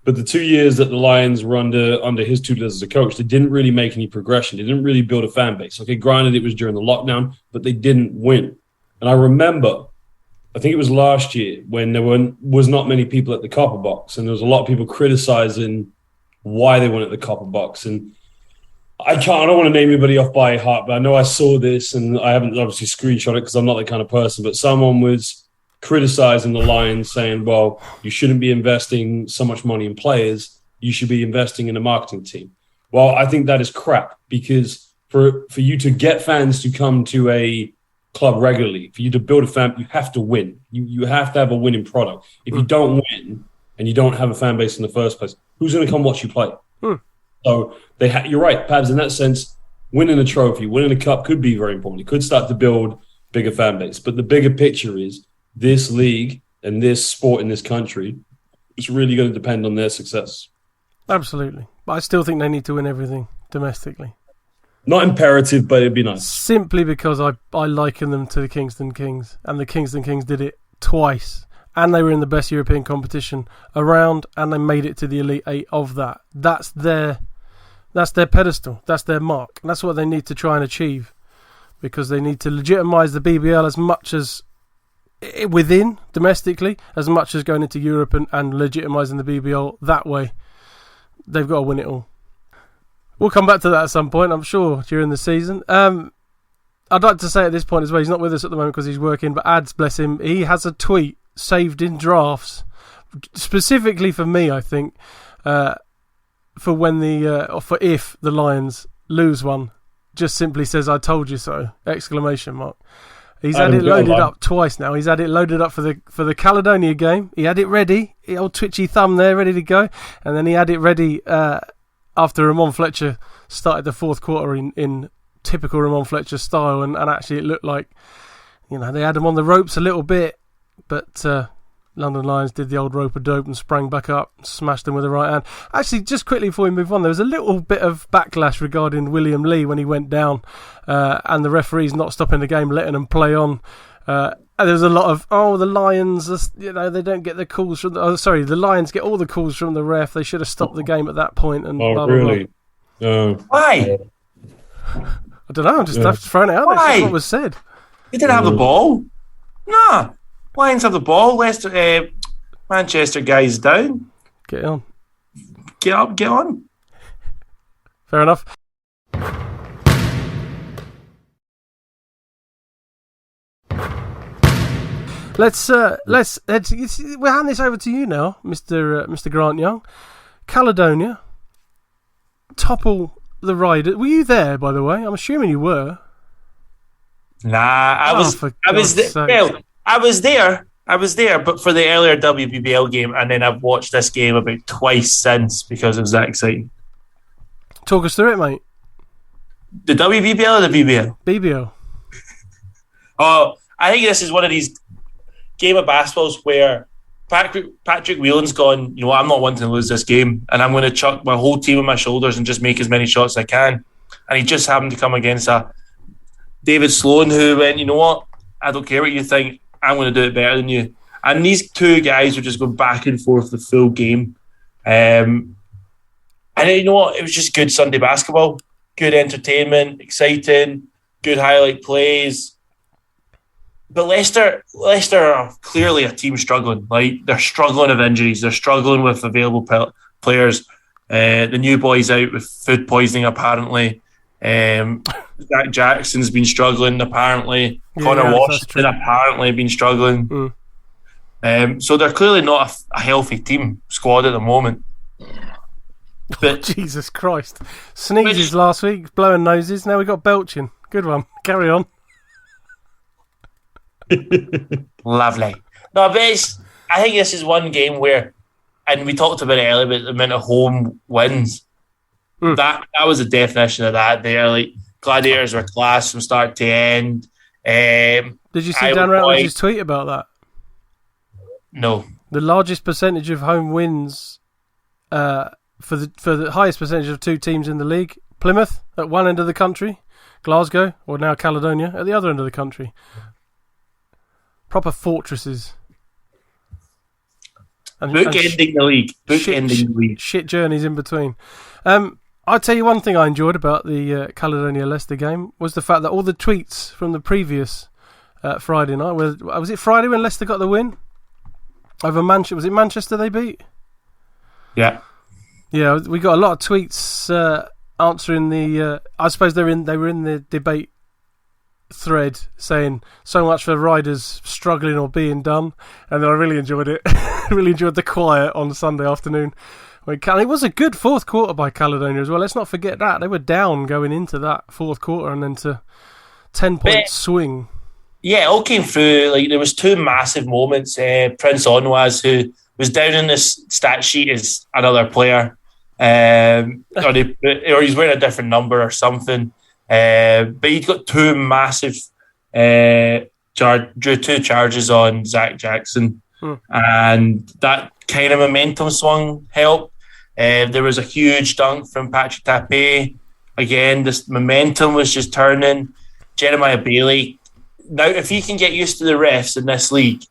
but the 2 years that the Lions were under his tutelage as a coach, they didn't really make any progression. They didn't really build a fan base. Okay, granted, it was during the lockdown, but they didn't win. And I remember, I think it was last year, when there was not many people at the Copper Box, and there was a lot of people criticizing why they weren't at the Copper Box. And I don't want to name anybody off by heart, but I know I saw this, and I haven't obviously screenshot it because I'm not that kind of person, but someone was criticizing the Lions, saying, well, you shouldn't be investing so much money in players. You should be investing in a marketing team. Well, I think that is crap, because for you to get fans to come to a club regularly, for you to build a fan, you have to win. You have to have a winning product. If you don't win and you don't have a fan base in the first place, who's going to come watch you play? So you're right, Pabs, in that sense, winning a trophy, winning a cup could be very important. It could start to build bigger fan base. But the bigger picture is this league and this sport in this country is really going to depend on their success. Absolutely. But I still think they need to win everything domestically. Not imperative, but it'd be nice. Simply because I liken them to the Kingston Kings, and the Kingston Kings did it twice. And they were in the best European competition around, and they made it to the Elite Eight of that. That's their pedestal. That's their mark. And that's what they need to try and achieve, because they need to legitimise the BBL as much as within, domestically, as much as going into Europe and legitimising the BBL that way. They've got to win it all. We'll come back to that at some point, I'm sure, during the season. I'd like to say at this point as well, he's not with us at the moment because he's working, but Ads, bless him, he has a tweet saved in drafts, specifically for me, I think, for when or if the Lions lose one, just simply says, "I told you so!" ! He's had it loaded up twice now. He's had it loaded up for the Caledonia game. He had it ready, the old twitchy thumb there, ready to go, and then he had it ready after Ramon Fletcher started the fourth quarter in typical Ramon Fletcher style, and actually it looked like they had him on the ropes a little bit, but London Lions did the old rope-a-dope and sprang back up, smashed them with the right hand. Actually, just quickly before we move on, there was a little bit of backlash regarding William Lee when he went down, and the referees not stopping the game, letting them play on. And there was a lot of, the Lions, they don't get the calls from the Lions get all the calls from the ref. They should have stopped the game at that point. And blah, really? Blah, blah. Why? I don't know. I'm just throwing it out there. That's what was said. They didn't have the ball. Nah. Lions have the ball. Manchester guys down. Get on. Get up, get on. Fair enough. Let's we'll hand this over to you now, Mr. Grant Young. Caledonia topple the Riders. Were you there, by the way? I'm assuming you were. Nah, I was there, but for the earlier WBBL game, and then I've watched this game about twice since because it was that exciting. Talk us through it, mate. The WBBL or the BBL? BBL. Oh, I think this is one of these game of basketballs where Patrick Whelan's gone, I'm not wanting to lose this game, and I'm going to chuck my whole team on my shoulders and just make as many shots as I can. And he just happened to come against a David Sloan who went, you know what? I don't care what you think. I'm going to do it better than you. And these two guys were just going back and forth the full game. And you know what? It was just good Sunday basketball. Good entertainment, exciting, good highlight plays. But Leicester are clearly a team struggling. Like, they're struggling with injuries. They're struggling with available players. The new boy's out with food poisoning, apparently. Zach Jackson's been struggling, apparently. Connor Washington apparently been struggling. So they're clearly not a healthy team squad at the moment. But Jesus Christ. Sneezes last week, blowing noses. Now we got belching. Good one. Carry on. Lovely. No, but I think this is one game where, and we talked about it earlier, about the amount of home wins. That was the definition of that there. Like, Gladiators were class from start to end. Did you see Dan Rutledge's tweet about that? No. The largest percentage of home wins for the highest percentage of two teams in the league. Plymouth at one end of the country, Glasgow, or now Caledonia, at the other end of the country. Proper fortresses. Bookending the league. Shit journeys in between. I'll tell you one thing I enjoyed about the Caledonia-Leicester game was the fact that all the tweets from the previous Friday night, was it Friday when Leicester got the win? Over Manchester. Was it Manchester they beat? Yeah. Yeah, we got a lot of tweets answering the... I suppose they were in the debate thread saying so much for riders struggling or being done, and then I really enjoyed it. Really enjoyed the quiet on Sunday afternoon. It was a good fourth quarter by Caledonia as well. Let's not forget that. They were down going into that fourth quarter and then to 10-point swing. Yeah, it all came through. Like, there was two massive moments. Prince Onwas, who was down in this stat sheet as another player, or he's wearing a different number or something. But he got two massive drew two charges on Zach Jackson, and that kind of momentum swung helped. There was a huge dunk from Patrick Tapé. Again, this momentum was just turning. Jeremiah Bailey. Now, if he can get used to the refs in this league,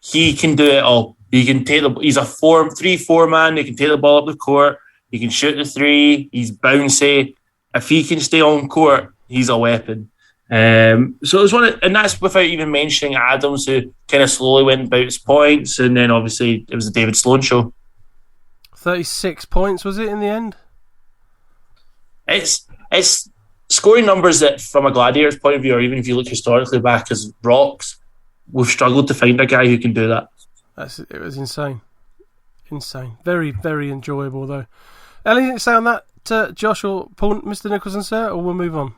he can do it all. He can take he's a 3-4 man. He can take the ball up the court. He can shoot the three. He's bouncy. If he can stay on court, he's a weapon. So it was and that's without even mentioning Adams, who kind of slowly went about his points, and then obviously it was the David Sloan show. 36 points was it in the end? It's scoring numbers that, from a Gladiators point of view, or even if you look historically back as rocks, we've struggled to find a guy who can do that. It was insane. Very, very enjoyable though. Anything to say on that, Josh or Paul, Mr. Nicholson, sir, or we'll move on?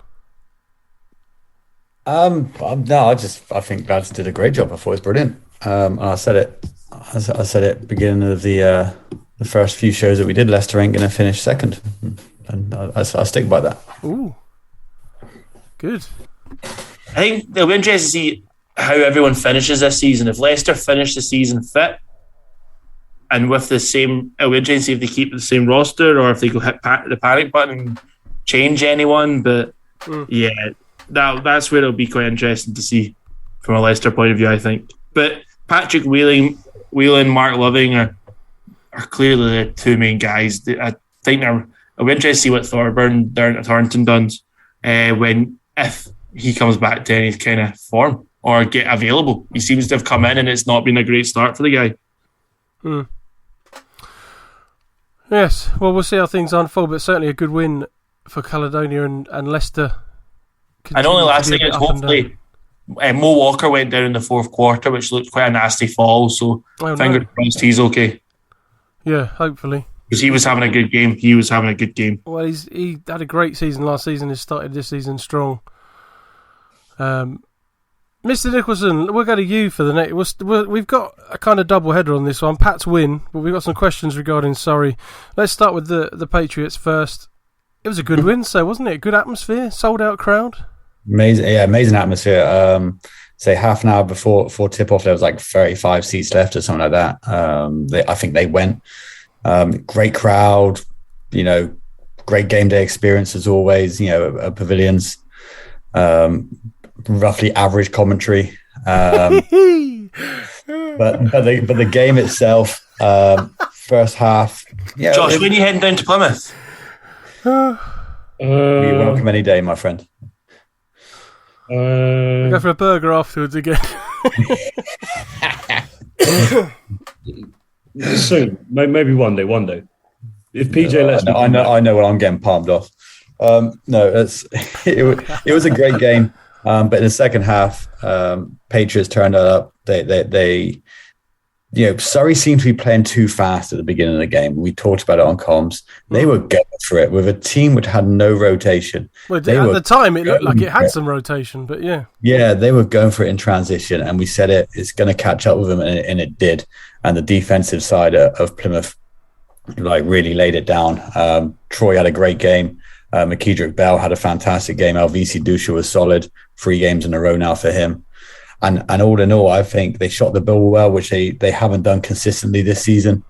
No, I think Lads did a great job. I thought it was brilliant. And I said it beginning of the first few shows that we did. Leicester ain't going to finish second, and I stick by that. Ooh, good. I think it'll be interesting to see how everyone finishes this season. If Leicester finish the season fit and with the same, it'll be interesting if they keep the same roster or if they go hit the panic button and change anyone. But that's where it'll be quite interesting to see from a Leicester point of view, I think. But Patrick Whelan, Mark Loving are clearly the two main guys. I think it'll be interesting to see what Thornton does if he comes back to any kind of form or get available. He seems to have come in and it's not been a great start for the guy. Yes, well, we'll see how things unfold, but certainly a good win for Caledonia and Leicester. And only last thing is hopefully Mo Walker went down in the fourth quarter, which looked quite a nasty fall, so fingers crossed he's okay. Yeah, hopefully. Because he was having a good game. Well, he had a great season last season. He started this season strong. Mr. Nicholson, we'll go to you for the next. We've got a kind of double header on this one. Pat's win, but we've got some questions regarding Surrey. Let's start with the Patriots first. It was a good win, so wasn't it? Good atmosphere, sold out crowd. Amazing atmosphere. Say half an hour before tip off, there was like 35 seats left or something like that. I think they went. Great crowd, great game day experience as always. Pavilions. Roughly average commentary, but the game itself, first half. Yeah, Josh, when are you heading down to Plymouth? You're welcome any day, my friend. We'll go for a burger afterwards again. Soon, maybe one day. If PJ lets me, I know what I'm getting palmed off. It was a great game. But in the second half, Patriots turned it up. They Surrey seemed to be playing too fast at the beginning of the game. We talked about it on comms. They were going for it with a team which had no rotation. Well, at the time, it looked like it had some rotation, but yeah. Yeah, they were going for it in transition, and we said it's going to catch up with them, and it did. And the defensive side of Plymouth really laid it down. Troy had a great game. McKedrick Bell had a fantastic game. Alvisi Dusha was solid. 3 games in a row now for him. And all in all, I think they shot the ball well, which they haven't done consistently this season.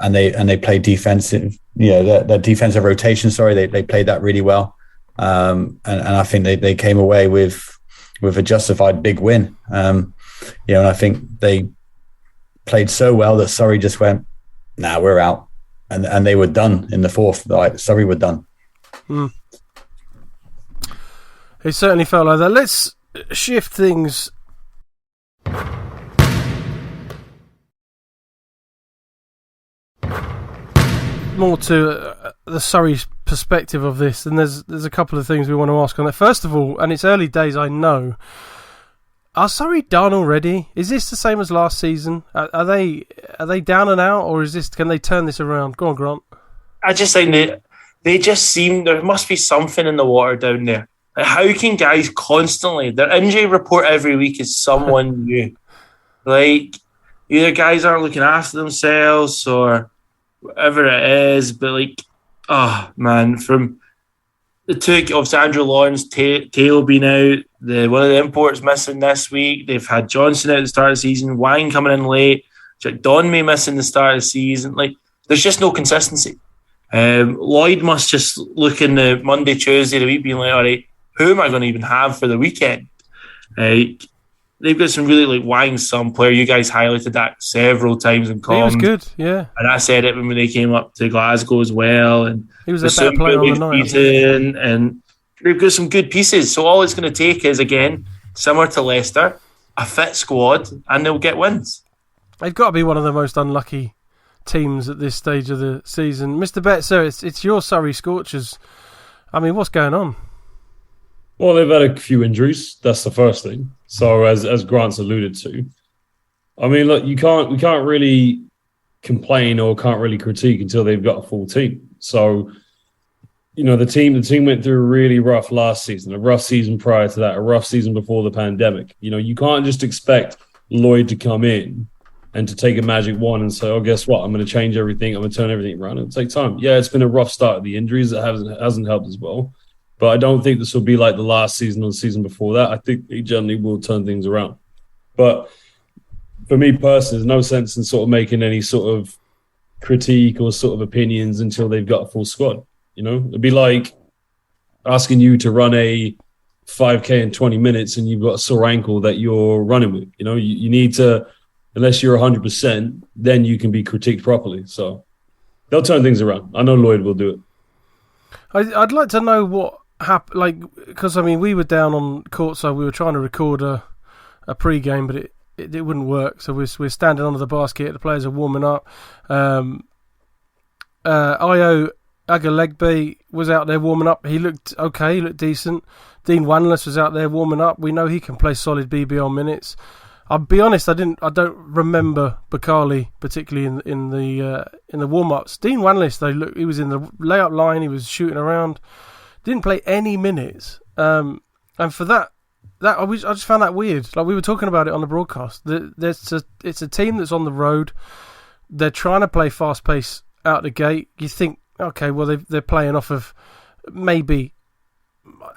And they played defensive, their defensive rotation. Sorry, they played that really well. And I think they came away with a justified big win. And I think they played so well that Surrey just went, nah, we're out. And they were done in the fourth. Surrey were done. It certainly felt like that. Let's shift things more to the Surrey perspective of this, and there's a couple of things we want to ask on that. First of all, and it's early days, I know. Are Surrey done already? Is this the same as last season? Are they down and out, or can they turn this around? Go on, Grant. I just think they just seem there must be something in the water down there. How can guys constantly, their injury report every week is someone new? Either guys aren't looking after themselves or whatever it is, but from the two of Andrew Lawrence, Tail being out, one of the imports missing this week. They've had Johnson out at the start of the season, Wang coming in late, Jack Donmay missing the start of the season. There's just no consistency. Lloyd must just look in the Monday, Tuesday of the week being like, all right, who am I going to even have for the weekend? They've got some really Wang's some player. You guys highlighted that several times in comms. He was good, yeah. And I said it when they came up to Glasgow as well. And he was a better player on the night. And they've got some good pieces. So all it's going to take is, again, similar to Leicester, a fit squad, and they'll get wins. They've got to be one of the most unlucky teams at this stage of the season. Mr. Betts, sir, it's your Surrey Scorchers. I mean, what's going on? Well, they've had a few injuries. That's the first thing. So, as Grant's alluded to, I mean, look, we can't really complain or can't really critique until they've got a full team. So, the team went through a really rough last season, a rough season prior to that, a rough season before the pandemic. You can't just expect Lloyd to come in and to take a magic wand and say, oh, guess what? I'm going to change everything. I'm going to turn everything around. It'll take time. Yeah, it's been a rough start of the injuries. It hasn't helped as well. But I don't think this will be like the last season or the season before that. I think he generally will turn things around. But for me personally, there's no sense in sort of making any sort of critique or sort of opinions until they've got a full squad. You know, it'd be like asking you to run a 5K in 20 minutes and you've got a sore ankle that you're running with. You know, you need to, unless you're 100%, then you can be critiqued properly. So they'll turn things around. I know Lloyd will do it. I'd like to know what happened, like, because I mean we were down on courtside. We were trying to record a pre-game, but it wouldn't work. So we're standing under the basket. The players are warming up. Io Agalegbe was out there warming up. He looked okay. He looked decent. Dean Wanless was out there warming up. We know he can play solid BBL minutes. I'll be honest, I don't remember Bakali particularly in the warm-ups. Dean Wanless, though, he was in the layup line. He was shooting around. Didn't play any minutes. And for that I just found that weird. Like we were talking about it on the broadcast. It's a team that's on the road. They're trying to play fast pace out the gate. You think, okay, well they're playing off of maybe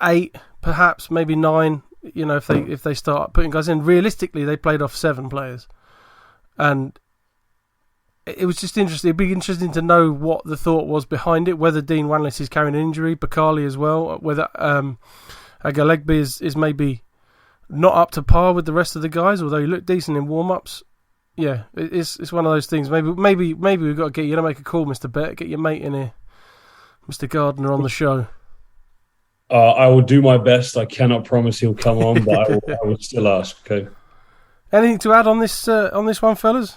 8, perhaps maybe 9. You know, if they start putting guys in, realistically they played off 7 players, and it was just interesting. It'd be interesting to know what the thought was behind it. Whether Dean Wanless is carrying an injury, Bakali as well. Whether Agalegbe is maybe not up to par with the rest of the guys, although he looked decent in warm-ups. Yeah, it's one of those things. Maybe we've got to get you to make a call, Mr. Bett. Get your mate in here, Mr. Gardner, on the show. I will do my best. I cannot promise he'll come on, but I will still ask. Okay. Anything to add on this one, fellas?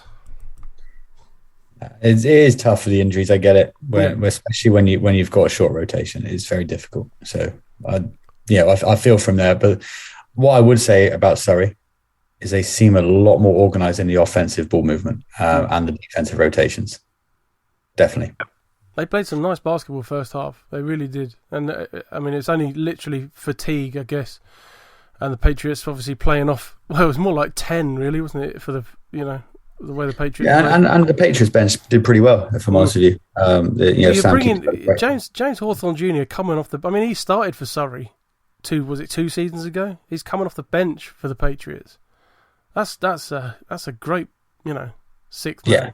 It is tough for the injuries. I get it, especially when you've got a short rotation. It's very difficult. So, I feel from there. But what I would say about Surrey is they seem a lot more organised in the offensive ball movement and the defensive rotations. Definitely. They played some nice basketball first half. They really did. And, I mean, it's only literally fatigue, I guess. And the Patriots obviously playing off... Well, it was more like 10, really, wasn't it, for the way the Patriots played. And the Patriots bench did pretty well, if I'm honest with you. You're bringing James Hawthorne Jr. coming off the... I mean, he started for Surrey 2 seasons ago? He's coming off the bench for the Patriots. That's a great, sixth man. Yeah.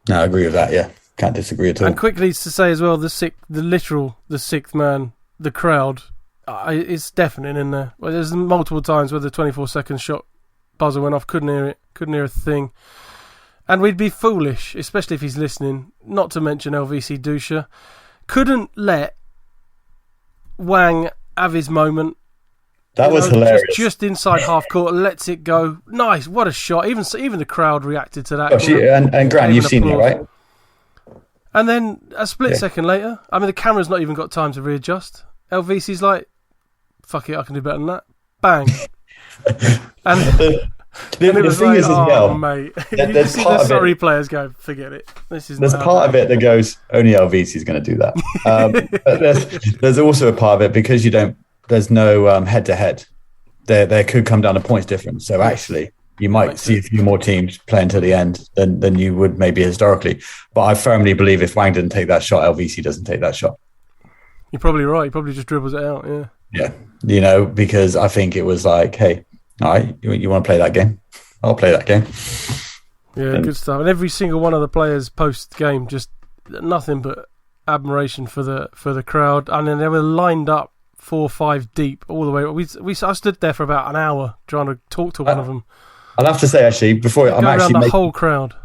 No, I agree with that, yeah. Can't disagree at all. And quickly to say as well, the sixth man, the crowd, is deafening in there. Well, there's multiple times where the 24-second shot buzzer went off, couldn't hear a thing. And we'd be foolish, especially if he's listening, not to mention LVC Dusha. Couldn't let Wang have his moment. That was hilarious. Just inside half court, lets it go. Nice, what a shot. Even the crowd reacted to that. And Grant, you've seen that, right? And then a split second later, I mean, the camera's not even got time to readjust. LVC's like, fuck it, I can do better than that. Bang. And the was thing like, is as well, mate. You see the Surrey players go, forget it. There's part of it that goes, only LVC's going to do that. But there's also a part of it because there's no head-to-head. There could come down to points difference. So actually, you might see a few more teams playing to the end than you would maybe historically. But I firmly believe if Wang didn't take that shot, LVC doesn't take that shot. You're probably right. He probably just dribbles it out, yeah. Yeah, because I think it was like, hey, all right, you want to play that game? I'll play that game. Yeah, good stuff. And every single one of the players post-game, just nothing but admiration for the crowd. And then they were lined up 4 or 5 deep all the way. I stood there for about an hour trying to talk to one of them. I'll have to say, actually, before whole crowd.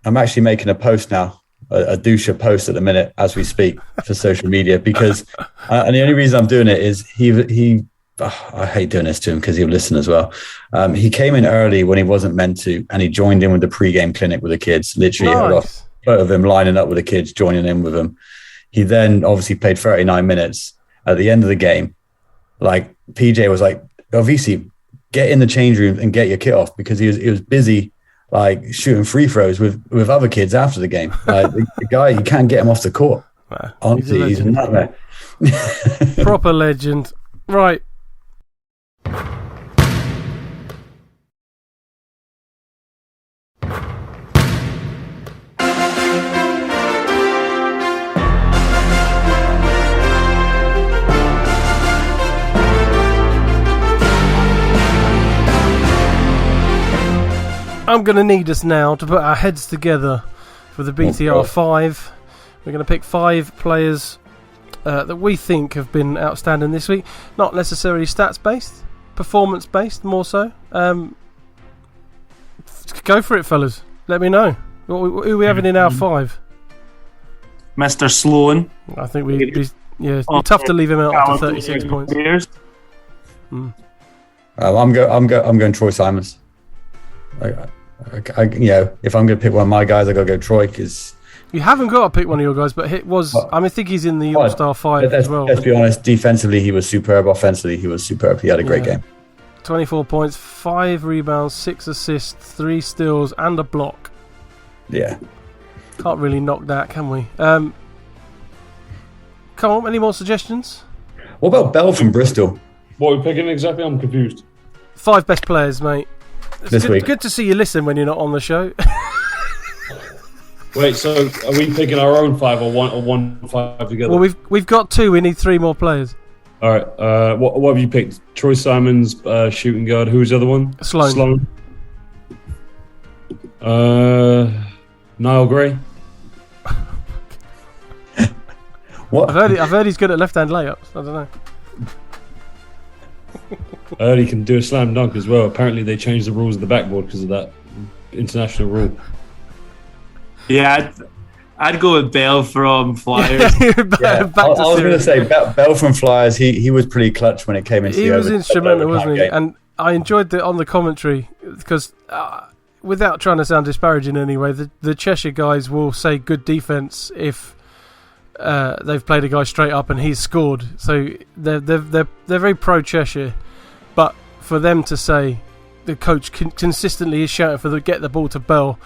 I'm actually making a post now, a Dusha post at the minute as we speak for social media because, and the only reason I'm doing it is I hate doing this to him because he'll listen as well. He came in early when he wasn't meant to, and he joined in with the pre-game clinic with the kids. Literally, I got a photo of him lining up with the kids, joining in with them. He then obviously played 39 minutes. At the end of the game, like PJ was like, VC, get in the change room and get your kit off because he was busy like shooting free throws with other kids after the game. Like the guy, you can't get him off the court. Honestly, he's a nightmare. Proper legend. Right. I'm going to need us now to put our heads together for the BTR 5. We're going to pick 5 players that we think have been outstanding this week. Not necessarily stats-based, performance-based more so. Go for it, fellas. Let me know. Who are we having in our 5? Mr. Sloan. I think it'd be tough to leave him out after 36 points. I'm going Troy Simons. If I'm going to pick one of my guys, I got to go Troy because you haven't got to pick one of your guys, but I think he's in the All-Star 5 as well. Let's be honest. Defensively, he was superb. Offensively, he was superb. He had a great game. 24 points, 5 rebounds, 6 assists, 3 steals, and a block. Yeah. Can't really knock that, can we? Come on, any more suggestions? What about Bell from Bristol? What are we picking exactly? I'm confused. 5 best players, mate. This week. Good to see you listen when you're not on the show. Wait, so are we picking our own 5 or one 5 together? Well, we've got 2. We need 3 more players. All right. What have you picked? Troy Simons, shooting guard. Who's the other one? Sloan. Niall Gray. What? I've heard he's good at left-hand layups. I don't know. I heard he can do a slam dunk as well. Apparently, they changed the rules of the backboard because of that international rule. Yeah, I'd go with Bell from Flyers. I was going to say Bell from Flyers. He was pretty clutch when it came into. He was instrumental, wasn't he? And I enjoyed on the commentary because, without trying to sound disparaging in any way, the Cheshire guys will say good defense if they've played a guy straight up and he's scored. So they're very pro Cheshire, but for them to say the coach consistently is shouting get the ball to Bell,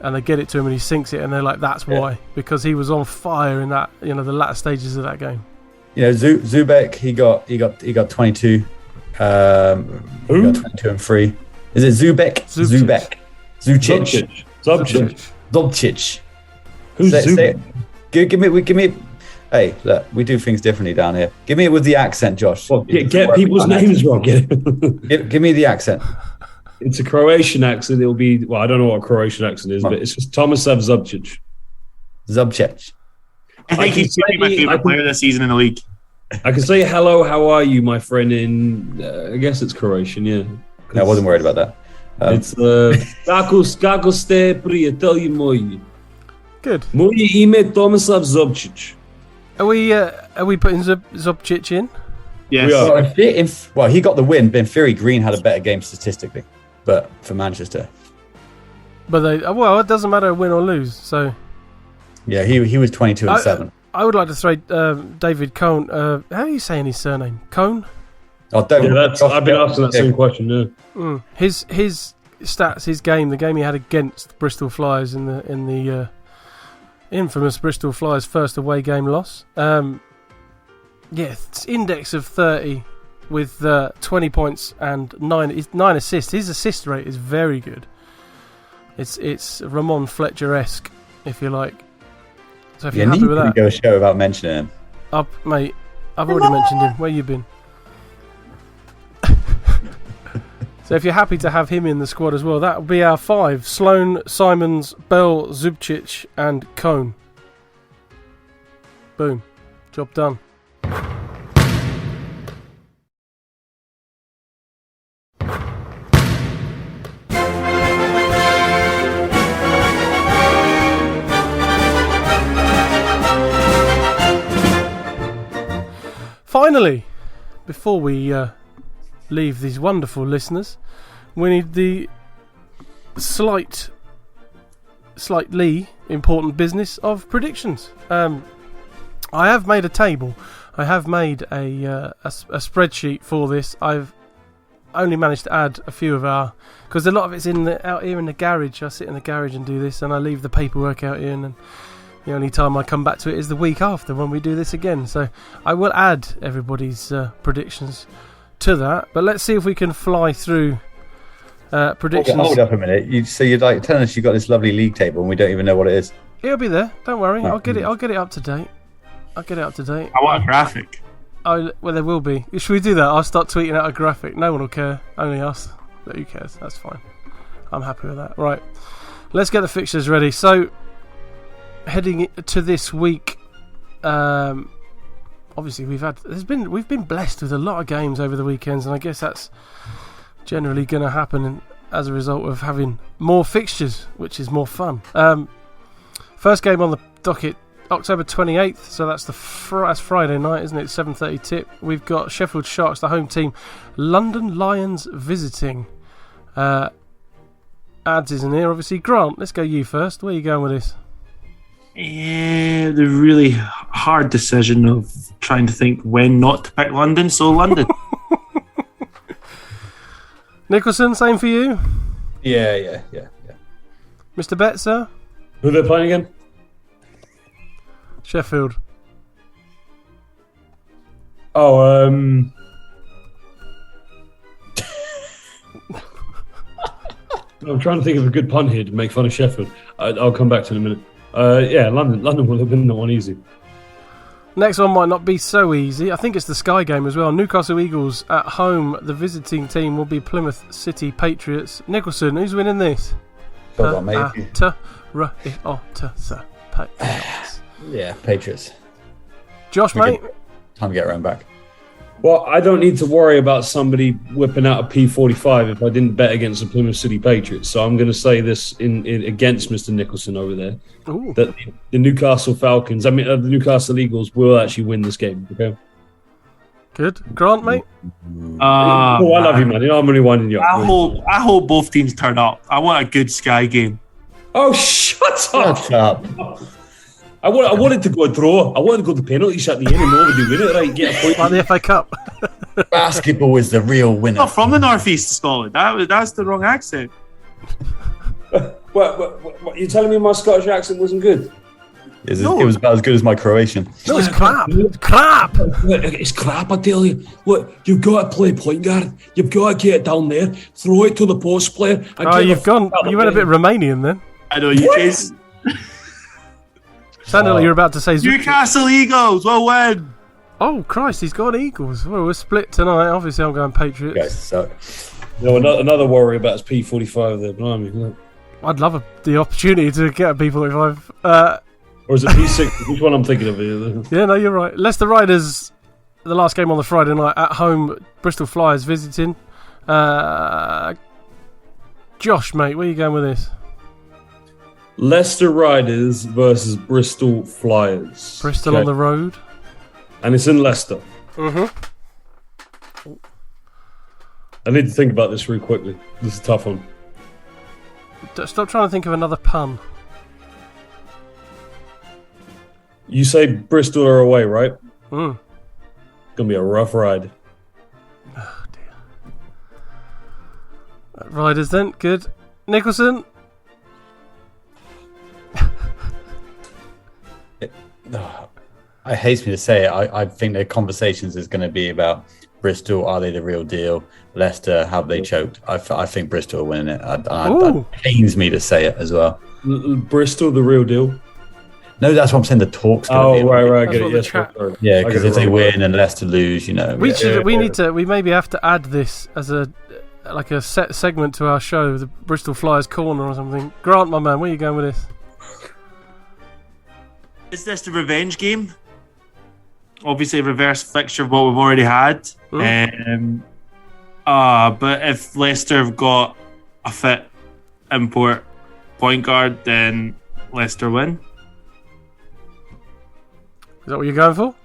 and they get it to him and he sinks it, and they're like, that's why, because he was on fire in that, the latter stages of that game. Zubek, he got 22. He got 22 and 3. Is it Zubek? Zubek. Zubcic. Who's Zubek? Give me. Hey, look, we do things differently down here. Give me it with the accent, Josh. Well, get people's names wrong. Give me the accent. It's a Croatian accent. It'll be, I don't know what a Croatian accent is, but it's just Tomislav Zubcic. I think he's my favourite player this season in the league. I can say hello, how are you, my friend, in, I guess it's Croatian, yeah. No, I wasn't worried about that. It's kako ste prijatelji moji. Good. Moje ime Tomislav Zubcic. Are we putting Zubcic in? Yes. Well, he got the win, but in theory, Green had a better game statistically, but for Manchester. But it doesn't matter win or lose. So. Yeah, he was 22 and 7. I would like to throw David Cohn. How are you saying his surname? Cohn? Oh, David. Yeah, I've been asking that same question. Yeah. His stats, his game, the game he had against Bristol Flyers in the infamous Bristol Flyers first away game loss. It's index of 30 with 20 points and 9 assists. His assist rate is very good. It's Ramon Fletcher-esque, if you like. So if you're happy with that, go a show without mentioning him. Mate, I've already mentioned him. Where you been? So if you're happy to have him in the squad as well, that will be our 5: Sloan, Simons, Bell, Zubcic, and Cohn. Boom, job done. Finally, before we leave these wonderful listeners, we need the slightly important business of predictions. I have made a table. I have made a spreadsheet for this. I've only managed to add a few of because a lot of it's out here in the garage. I sit in the garage and do this, and I leave the paperwork out here, and then the only time I come back to it is the week after when we do this again. So I will add everybody's predictions to that. But let's see if we can fly through predictions. Hold up a minute. You're like telling us you got this lovely league table and we don't even know what it is. It'll be there. Don't worry. I'll get it up to date. I want a graphic. Well, there will be. Should we do that? I'll start tweeting out a graphic. No one will care. Only us. But who cares? That's fine. I'm happy with that. Right, let's get the fixtures ready. So, heading to this week, obviously we've been blessed with a lot of games over the weekends, and I guess that's generally going to happen as a result of having more fixtures, which is more fun. First game on the docket, October 28th, so that's that's Friday night, isn't it? 7:30 tip. We've got Sheffield Sharks, the home team, London Lions visiting. Ads isn't here, obviously. Grant, let's go you first. Where are you going with this? Yeah, the really hard decision of trying to think when not to pick London, so London. Nicholson, same for you? Yeah. Mr. Bet, sir? Who are they playing again? Sheffield. Oh, I'm trying to think of a good pun here to make fun of Sheffield. I'll come back to it in a minute. London will have been the one easy. Next one might not be so easy. I think it's the Sky game as well. Newcastle Eagles at home. The visiting team will be Plymouth City Patriots. Nicholson, who's winning this? Yeah, Patriots. Josh, mate? Time to get around back. Well, I don't need to worry about somebody whipping out a P45 if I didn't bet against the Plymouth City Patriots. So I'm going to say this in against Mr. Nicholson over there. Ooh. That the Newcastle the Newcastle Eagles will actually win this game. Okay. Good. Grant, mate? I love you, man. I'm only winding you up. I hope both teams turn up. I want a good Sky game. Oh, shut up. I wanted to go a draw. I wanted to go to penalties at the end and nobody win it. Right, get a point. Like the FA Cup. Basketball is the real winner. Not from the northeast of Scotland. That's the wrong accent. What, you're telling me my Scottish accent wasn't good? It was about as good as my Croatian. No, it's crap. It's crap. It's crap, I tell you. Look, you've got to play point guard. You've got to get it down there, throw it to the post player. You went a bit Romanian then. I know, you chased. Sounded like you were about to say Newcastle Eagles will win. Oh, Christ, he's got Eagles. Well, we're split tonight. Obviously, I'm going Patriots. Okay, so. No, another worry about his P45 there. Blimey. I'd love the opportunity to get a P45. Or is it P6? Which one I'm thinking of? Yeah, no, you're right. Leicester Riders, the last game on the Friday night at home. Bristol Flyers visiting. Josh, mate, where are you going with this? Leicester Riders versus Bristol Flyers. Bristol on the road. And it's in Leicester. Mm-hmm. I need to think about this really quickly. This is a tough one. Stop trying to think of another pun. You say Bristol are away, right? Mm. It's going to be a rough ride. Oh, dear. Riders then. Good. Nicholson? I hate me to say it. I think the conversations is going to be about Bristol. Are they the real deal? Leicester, have they choked? I think Bristol are winning it. It pains me to say it as well. Bristol, the real deal? No, that's what I'm saying. The talk's going to be. Right. I get it. Yes, yeah, because if they win and Leicester lose, We maybe have to add this as a set segment to our show, the Bristol Flyers Corner or something. Grant, my man, where are you going with this? Is this the revenge game? Obviously, a reverse fixture of what we've already had. But if Leicester have got a fit import point guard, then Leicester win. Is that what you're going for?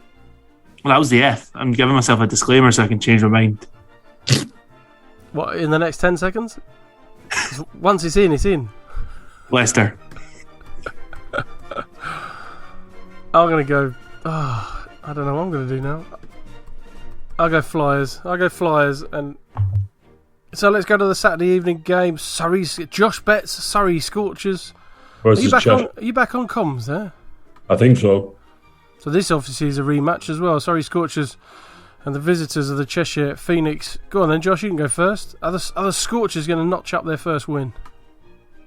Well, that was the F. I'm giving myself a disclaimer so I can change my mind. What, in the next 10 seconds? Once it's in, it's in. Leicester. I'm going to go... I don't know what I'm going to do now. I'll go Flyers. And... So let's go to the Saturday evening game. Josh Betts, Surrey Scorchers. Are you back on comms there? I think so. So this obviously is a rematch as well. Surrey Scorchers and the visitors of the Cheshire Phoenix. Go on then, Josh, you can go first. Are the Scorchers going to notch up their first win?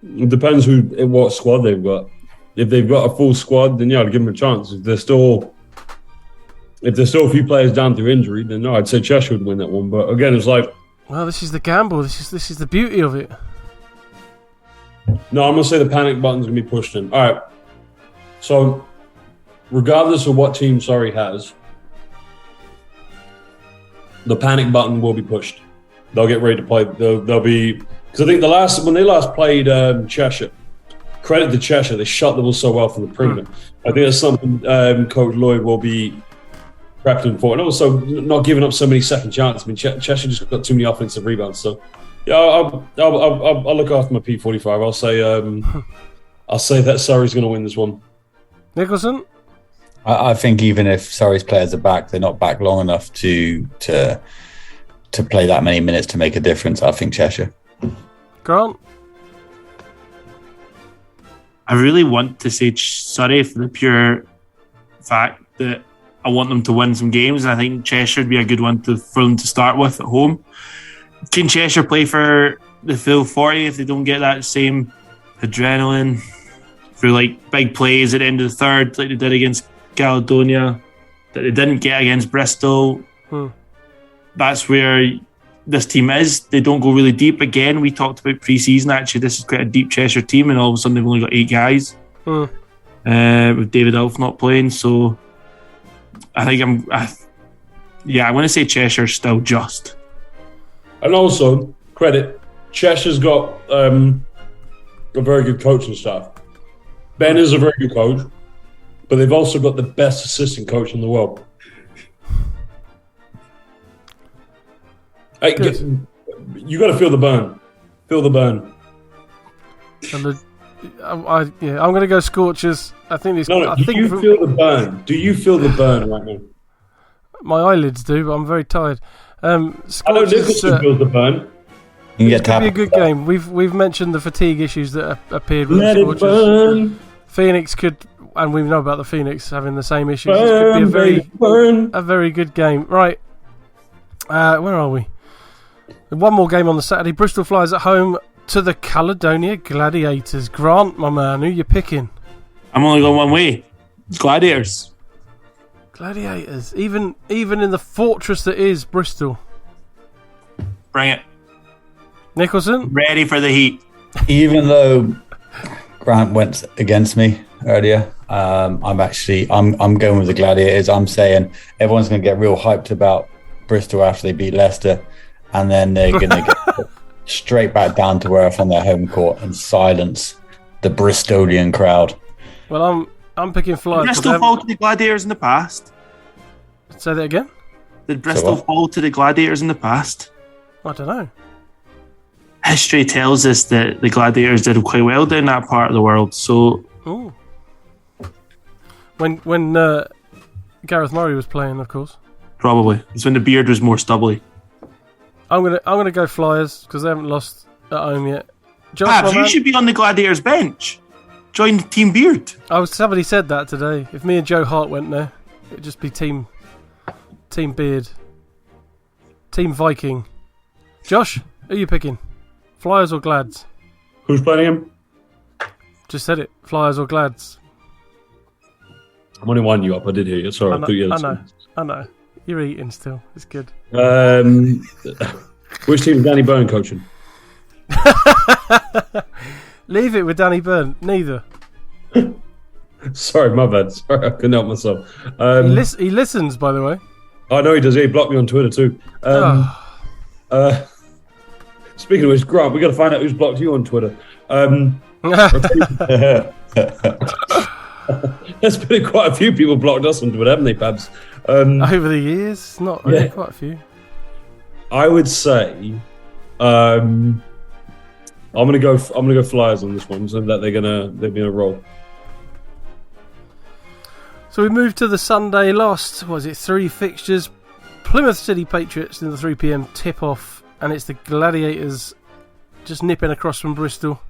It depends what squad they've got. If they've got a full squad, then yeah, I'd give them a chance. If there's still a few players down through injury, then no, I'd say Cheshire would win that one. But again, it's like, well, this is the gamble. This is the beauty of it. No, I'm going to say the panic button's going to be pushed in. All right. So, regardless of what team Surrey has, the panic button will be pushed. They'll get ready to play. They'll be... Because I think when they last played Cheshire, credit to Cheshire, they shut the ball so well from the perimeter. I think that's something Coach Lloyd will be prepping for. And also not giving up so many second chances. I mean, Cheshire just got too many offensive rebounds. So, yeah, I'll look after my P45. I'll say that Surrey's going to win this one. Nicholson? I think even if Surrey's players are back, they're not back long enough to play that many minutes to make a difference. I think Cheshire. Grant? I really want to say Surrey for the pure fact that I want them to win some games, and I think Cheshire would be a good one for them to start with at home. Can Cheshire play for the full 40 if they don't get that same adrenaline through like big plays at the end of the third, like they did against Caledonia, that they didn't get against Bristol? That's where this team is. They don't go really deep. Again, we talked about pre-season. Actually, this is quite a deep Cheshire team, and all of a sudden they've only got 8 guys with David Elf not playing. So I think I'm going to say Cheshire's still just. And also, credit, Cheshire's got a very good coaching staff. Ben is a very good coach, but they've also got the best assistant coach in the world. Hey, you got to feel the burn. Feel the burn. And I'm going to go Scorchers. I think these. No. Do you feel the burn? Do you feel the burn right now? My eyelids do, but I'm very tired. Scorchers, I know Nicholson feels the burn. It could be a good game. We've mentioned the fatigue issues that appeared with Let the Scorchers. It burn. Phoenix could, and we know about the Phoenix having the same issues. Burn, It could be a very good game. Right, where are we? One more game on the Saturday. Bristol Flyers at home to the Caledonia Gladiators. Grant, my man, who you picking? I'm only going one way. Gladiators. Gladiators. Even in the fortress that is Bristol. Bring it. Nicholson? Ready for the heat. Even though Grant went against me earlier, I'm going with the Gladiators. I'm saying everyone's going to get real hyped about Bristol after they beat Leicester, and then they're going to get straight back down to earth on their home court and silence the Bristolian crowd. Well, I'm picking Flyers. Did Bristol fall to the Gladiators in the past? Say that again? Did Bristol fall to the Gladiators in the past? I don't know. History tells us that the Gladiators did quite well down that part of the world. So, when Gareth Murray was playing, of course. Probably it's when the beard was more stubbly. I'm gonna go Flyers because they haven't lost at home yet. Babs, you should be on the Gladiators bench. Join Team Beard. Somebody said that today. If me and Joe Hart went there, it'd just be Team Beard, Team Viking. Josh, who are you picking? Flyers or Glads? Who's playing him? Just said it. Flyers or Glads? I'm only winding you up. I did hear you. Sorry. I know. You're eating still. It's good. Which team is Danny Byrne coaching? Leave it with Danny Byrne. Neither. Sorry, my bad. Sorry, I couldn't help myself. He listens, by the way. I know he does. Yeah, he blocked me on Twitter too. Speaking of which, Grant, we got to find out who's blocked you on Twitter. There's been quite a few people blocked us on Twitter, haven't they, Babs? Over the years, not really, quite a few. I would say, I'm gonna go Flyers on this one, so that they're gonna roll. So we move to the Sunday last. 3 fixtures? Plymouth City Patriots in the 3 p.m. tip-off, and it's the Gladiators just nipping across from Bristol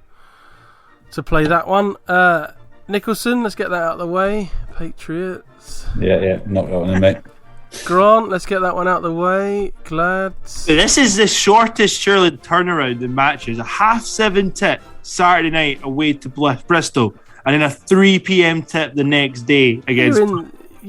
to play that one. Nicholson, let's get that out of the way. Patriots. Yeah, knock that one in, mate. Grant, let's get that one out of the way. Glads. This is the shortest, surely, turnaround in matches. A 7:30 tip Saturday night away to Bristol, and then a 3 p.m. tip the next day against. You're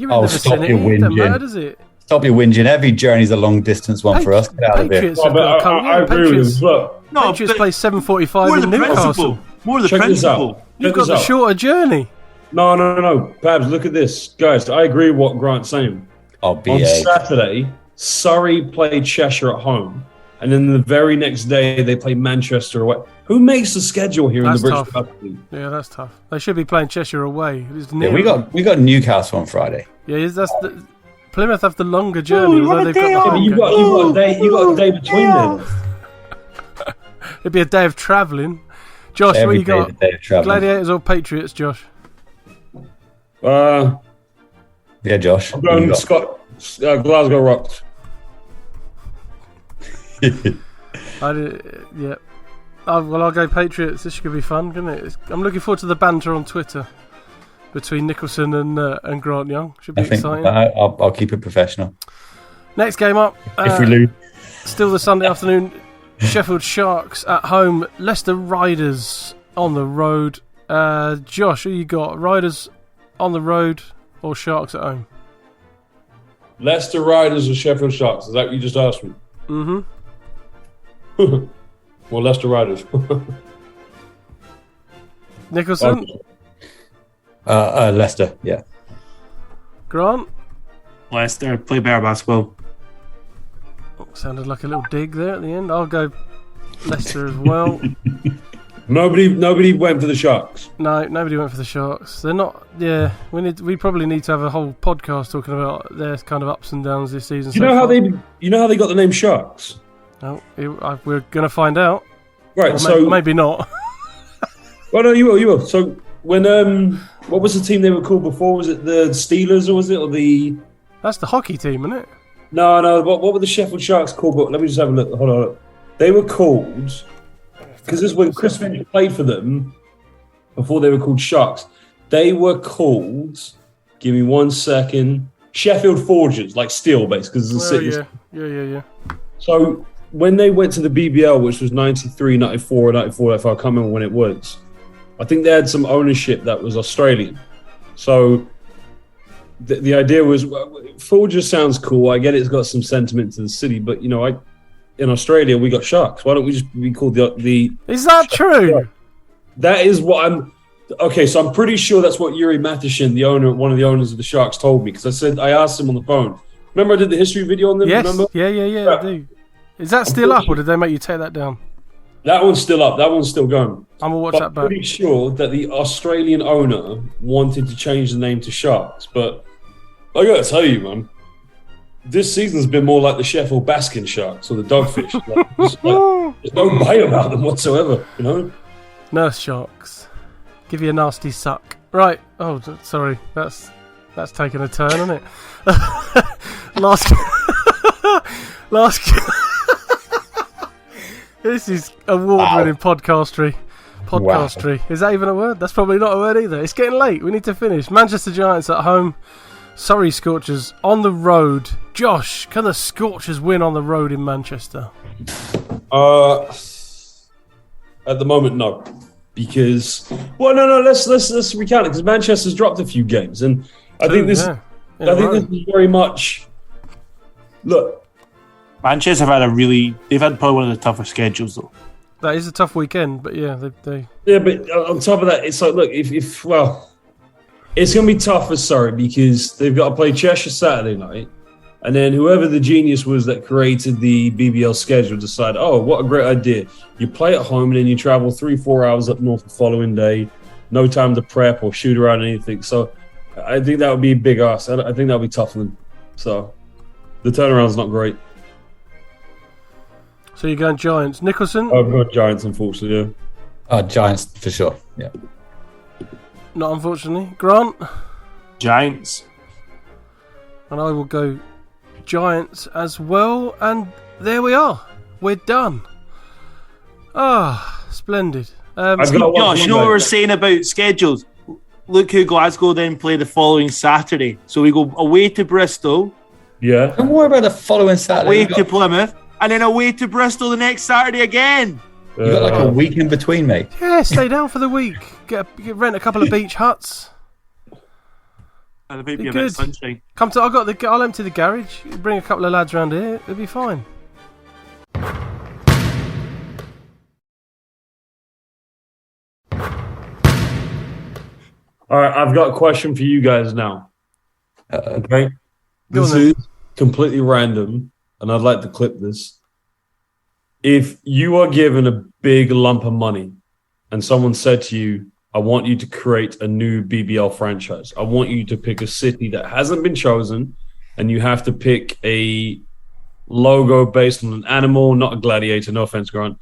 in the vicinity. It doesn't matter, does it? Stop your whinging. Every journey's a long distance one for us. Get out Patriots of here. I agree with you. Look, Patriots play 7:45 in Newcastle. More the Check this out. principle. You've got the shorter journey. No. Babs, look at this. Guys, I agree with what Grant's saying. On Saturday, Surrey played Cheshire at home, and then the very next day they play Manchester away. Who makes the schedule here in the British Cup League? Yeah, that's tough. They should be playing Cheshire away. Yeah, we got Newcastle on Friday. Yeah, Plymouth have the longer journey. Although they've got you got a day between them. It'd be a day of travelling. Josh, what you got? Gladiators or Patriots, Josh? Yeah, Josh. I'm going Glasgow Rocks. Yeah. I'll go Patriots. This could be fun, couldn't it? I'm looking forward to the banter on Twitter between Nicholson and Grant Young. Should be exciting. I'll keep it professional. Next game up. If we lose. Still the Sunday afternoon. Sheffield Sharks at home. Leicester Riders on the road. Josh, who you got? Riders on the road or Sharks at home? Leicester Riders or Sheffield Sharks? Is that what you just asked me? Mm-hmm. Well, Leicester Riders. Nicholson? Leicester, yeah. Grant? Leicester, play better basketball. Sounded like a little dig there at the end. I'll go Leicester as well. Nobody went for the Sharks. No, nobody went for the Sharks. They're not. Yeah, we probably need to have a whole podcast talking about their kind of ups and downs this season. You know how they got the name Sharks? No, we're going to find out. Right, maybe not. Well, no, you will. So when what was the team they were called before? Was it the Steelers or was it the? That's the hockey team, isn't it? No. What were the Sheffield Sharks called? But let me just have a look. Hold on. They were called because this is when Chris Finch played for them. Before they were called Sharks, they were called. Give me 1 second. Sheffield Forgers, like steel based, because it's a city. Yeah. So when they went to the BBL, which was 93, 94, 94, if I can't remember when it was, I think they had some ownership that was Australian. So the idea was, Forgers sounds cool. I get it's got some sentiment to the city, but in Australia we got Sharks. Why don't we just be called the? Is that true? That is what I'm. Okay, so I'm pretty sure that's what Yuri Matishin, one of the owners of the Sharks, told me, because I asked him on the phone. Remember I did the history video on them? Yes. Remember? Yeah, I do. Is that still up, or did they make you take that down? That one's still up. That one's still going. I'm going to watch that back. I'm pretty sure that the Australian owner wanted to change the name to Sharks, but I got to tell you, man, this season's been more like the Sheffield Baskin Sharks or the Dogfish. There's no bite about them whatsoever, Nurse Sharks. Give you a nasty suck. Right. Oh, sorry. That's taken a turn, isn't it? Last. This is award-winning podcastry. Wow. Is that even a word? That's probably not a word either. It's getting late. We need to finish. Manchester Giants at home. Surrey Scorchers on the road. Josh, can the Scorchers win on the road in Manchester? At the moment, no. Because no. Let's recount it, because Manchester's dropped a few games, and I think this is very much. Look, Manchester have they've had probably one of the tougher schedules though. That is a tough weekend, but yeah, they. Yeah, but on top of that, it's like, look, if it's going to be tough for Surrey because they've got to play Cheshire Saturday night, and then whoever the genius was that created the BBL schedule decided, oh, what a great idea. You play at home and then you travel 3-4 hours up north the following day, no time to prep or shoot around anything. So I think that would be a big ask. I think that would be tough for them. So the turnaround's not great. So you're going Giants. Nicholson? I've got Giants, unfortunately, yeah. Giants for sure, yeah. Not unfortunately. Grant? Giants. And I will go Giants as well. And there we are. We're done. Splendid. Josh, you know what we're saying about schedules? Look who Glasgow then play the following Saturday. So we go away to Bristol. Yeah. Don't worry about the following Saturday. Away to Plymouth. And then away to Bristol the next Saturday again. You got like a week in between, mate. Yeah, stay down for the week. Rent a couple of beach huts. And be a bit of sunshine. I'll empty the garage. Bring a couple of lads around here. It'll be fine. All right, I've got a question for you guys now. Okay, this is completely random, and I'd like to clip this. If you are given a big lump of money, and someone said to you, "I want you to create a new BBL franchise. I want you to pick a city that hasn't been chosen, and you have to pick a logo based on an animal, not a gladiator. No offense, Grant.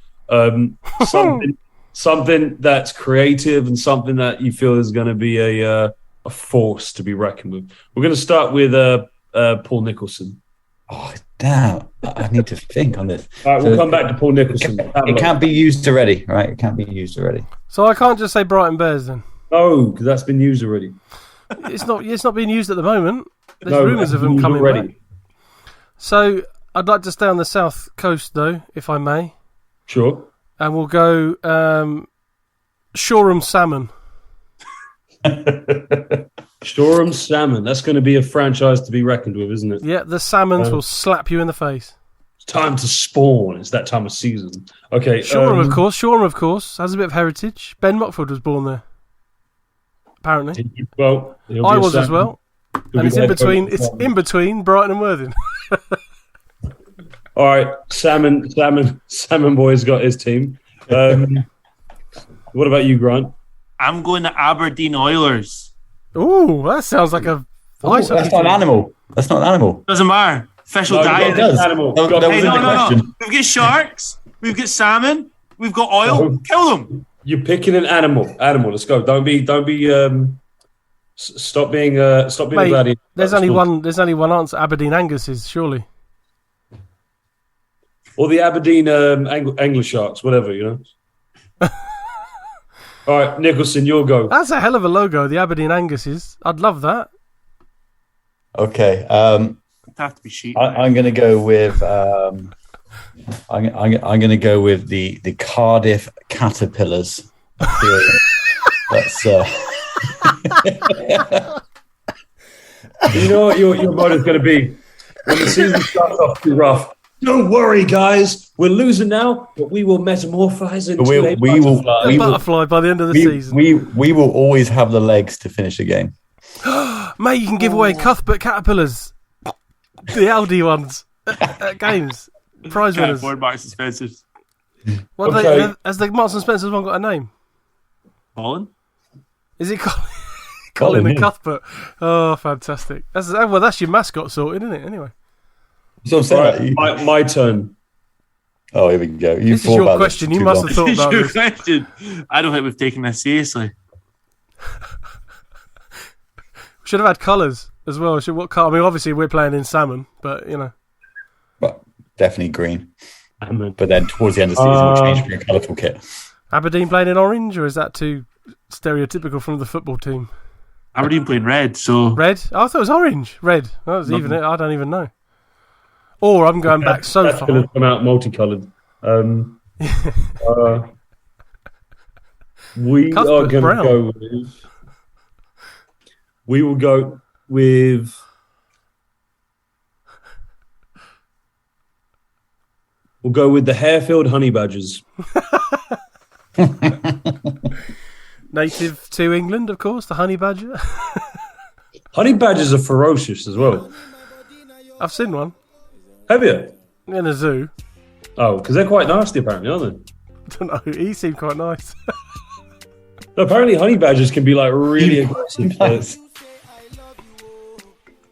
Something that's creative and something that you feel is going to be a force to be reckoned with." We're going to start with Paul Nicholson. Oh, damn. I need to think on this. All right, we'll come back to Paul Nicholson. It can't be used already, right? It can't be used already. So I can't just say Brighton Bears then? No, because that's been used already. It's not being used at the moment. There's rumours of them coming back. So I'd like to stay on the south coast, though, if I may. Sure. And we'll go Shoreham Salmon. Shoreham Salmon. That's going to be a franchise to be reckoned with, isn't it? Yeah, the Salmons will slap you in the face. It's time to spawn. It's that time of season. Okay. Shoreham, of course. Shoreham, of course, has a bit of heritage. Ben Mockford was born there. Apparently. Well, I was as well. And it's in between. It's in between Brighton and Worthing. All right, Salmon Boy's got his team. What about you, Grant? I'm going to Aberdeen Oilers. Ooh, that sounds like a. That's not an animal. That's not an animal. Doesn't matter. Official diet. It does. Animal. That was in the question. We've got sharks. We've got salmon. We've got oil. Kill them. You're picking an animal. Let's go. Don't be. Stop being. Stop being Mate, a gladiator. There's only one answer. Aberdeen Angus's, surely. Or the Aberdeen Angler Sharks, whatever, you know. All right, Nicholson, your go. That's a hell of a logo, the Aberdeen Angus's. I'd love that. Okay. It'd have to be sheep. I'm going to go with. I'm going to go with the Cardiff Caterpillars. That's. You know what your vote is going to be when the season starts off too rough. Don't worry, guys. We're losing now, but we will metamorphise into a butterfly by the end of the season. We will always have the legs to finish the game. Mate, you can give away Cuthbert Caterpillars, the Aldi ones at games, prize winners. Marks and Spencer's. Has the Marks and Spencer's one got a name? Colin? Is it Colin and Cuthbert? Oh, fantastic! That's your mascot sorted, isn't it? Anyway. So right, my turn. Oh, here we go. This is your question. You must have thought about this. Question. I don't think we've taken this seriously. Should have had colours as well. What colour? I mean, obviously we're playing in salmon, but you know. But definitely green. But then towards the end of the season, we'll change for a colourful kit. Aberdeen playing in orange, or is that too stereotypical from the football team? Aberdeen playing red, so red. Oh, I thought it was orange. Red. That was even it. I don't even know. Or I'm going back so far. Going to come out multicoloured. We are going to go with. We will go with. We'll go with the Harefield Honey Badgers. Native to England, of course, the honey badger. Honey badgers are ferocious as well. I've seen one. Have you? In a zoo. Oh, because they're quite nasty, apparently, aren't they? I don't know. He seemed quite nice. No, apparently, honey badgers can be like really aggressive. Nice.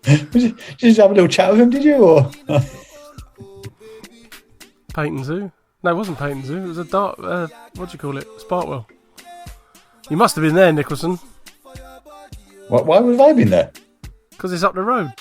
Did you just have a little chat with him? Did you? Or Payton Zoo? No, it wasn't Payton Zoo. It was a dark. What do you call it? Sparkwell. You must have been there, Nicholson. why would I been there? Because it's up the road.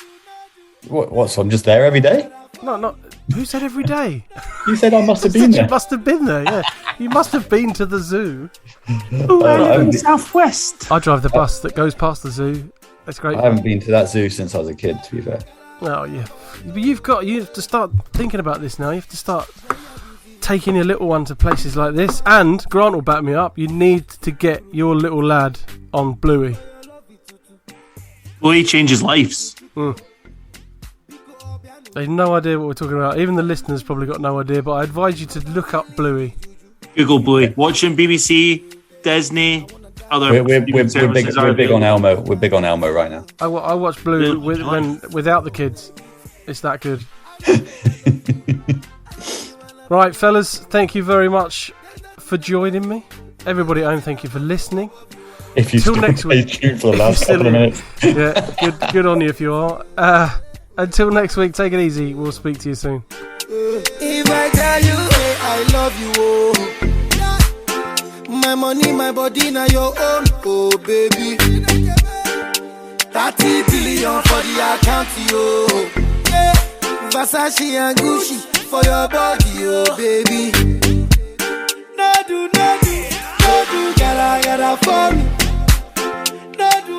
What? So I'm just there every day? No, not. Who said every day? You said I must have been there. You must have been there, yeah. You must have been to the zoo. I live in the southwest. I drive the bus that goes past the zoo. That's great. I haven't been to that zoo since I was a kid, to be fair. Oh, yeah. But you have to start thinking about this now. You have to start taking your little one to places like this. And, Grant will back me up, you need to get your little lad on Bluey. Bluey changes lives. They have no idea what we're talking about. Even the listeners probably got no idea, but I advise you to look up Bluey. Google Bluey. Watching BBC, Disney, other We're services we're big on Elmo. We're big on Elmo right now. I watch Blue without the kids. It's that good. Right, fellas, thank you very much for joining me. Everybody at home, thank you for listening. If you still next week, tuned for the last couple of minutes. Yeah, good on you if you are. Until next week, take it easy. We'll speak to you soon. If I tell you, hey, I love you, oh. My money, my body, now your own, oh baby. 30 billion for the account, oh. Yeah. Versace and Gucci for your body, oh baby. No do, gotta for me. No do,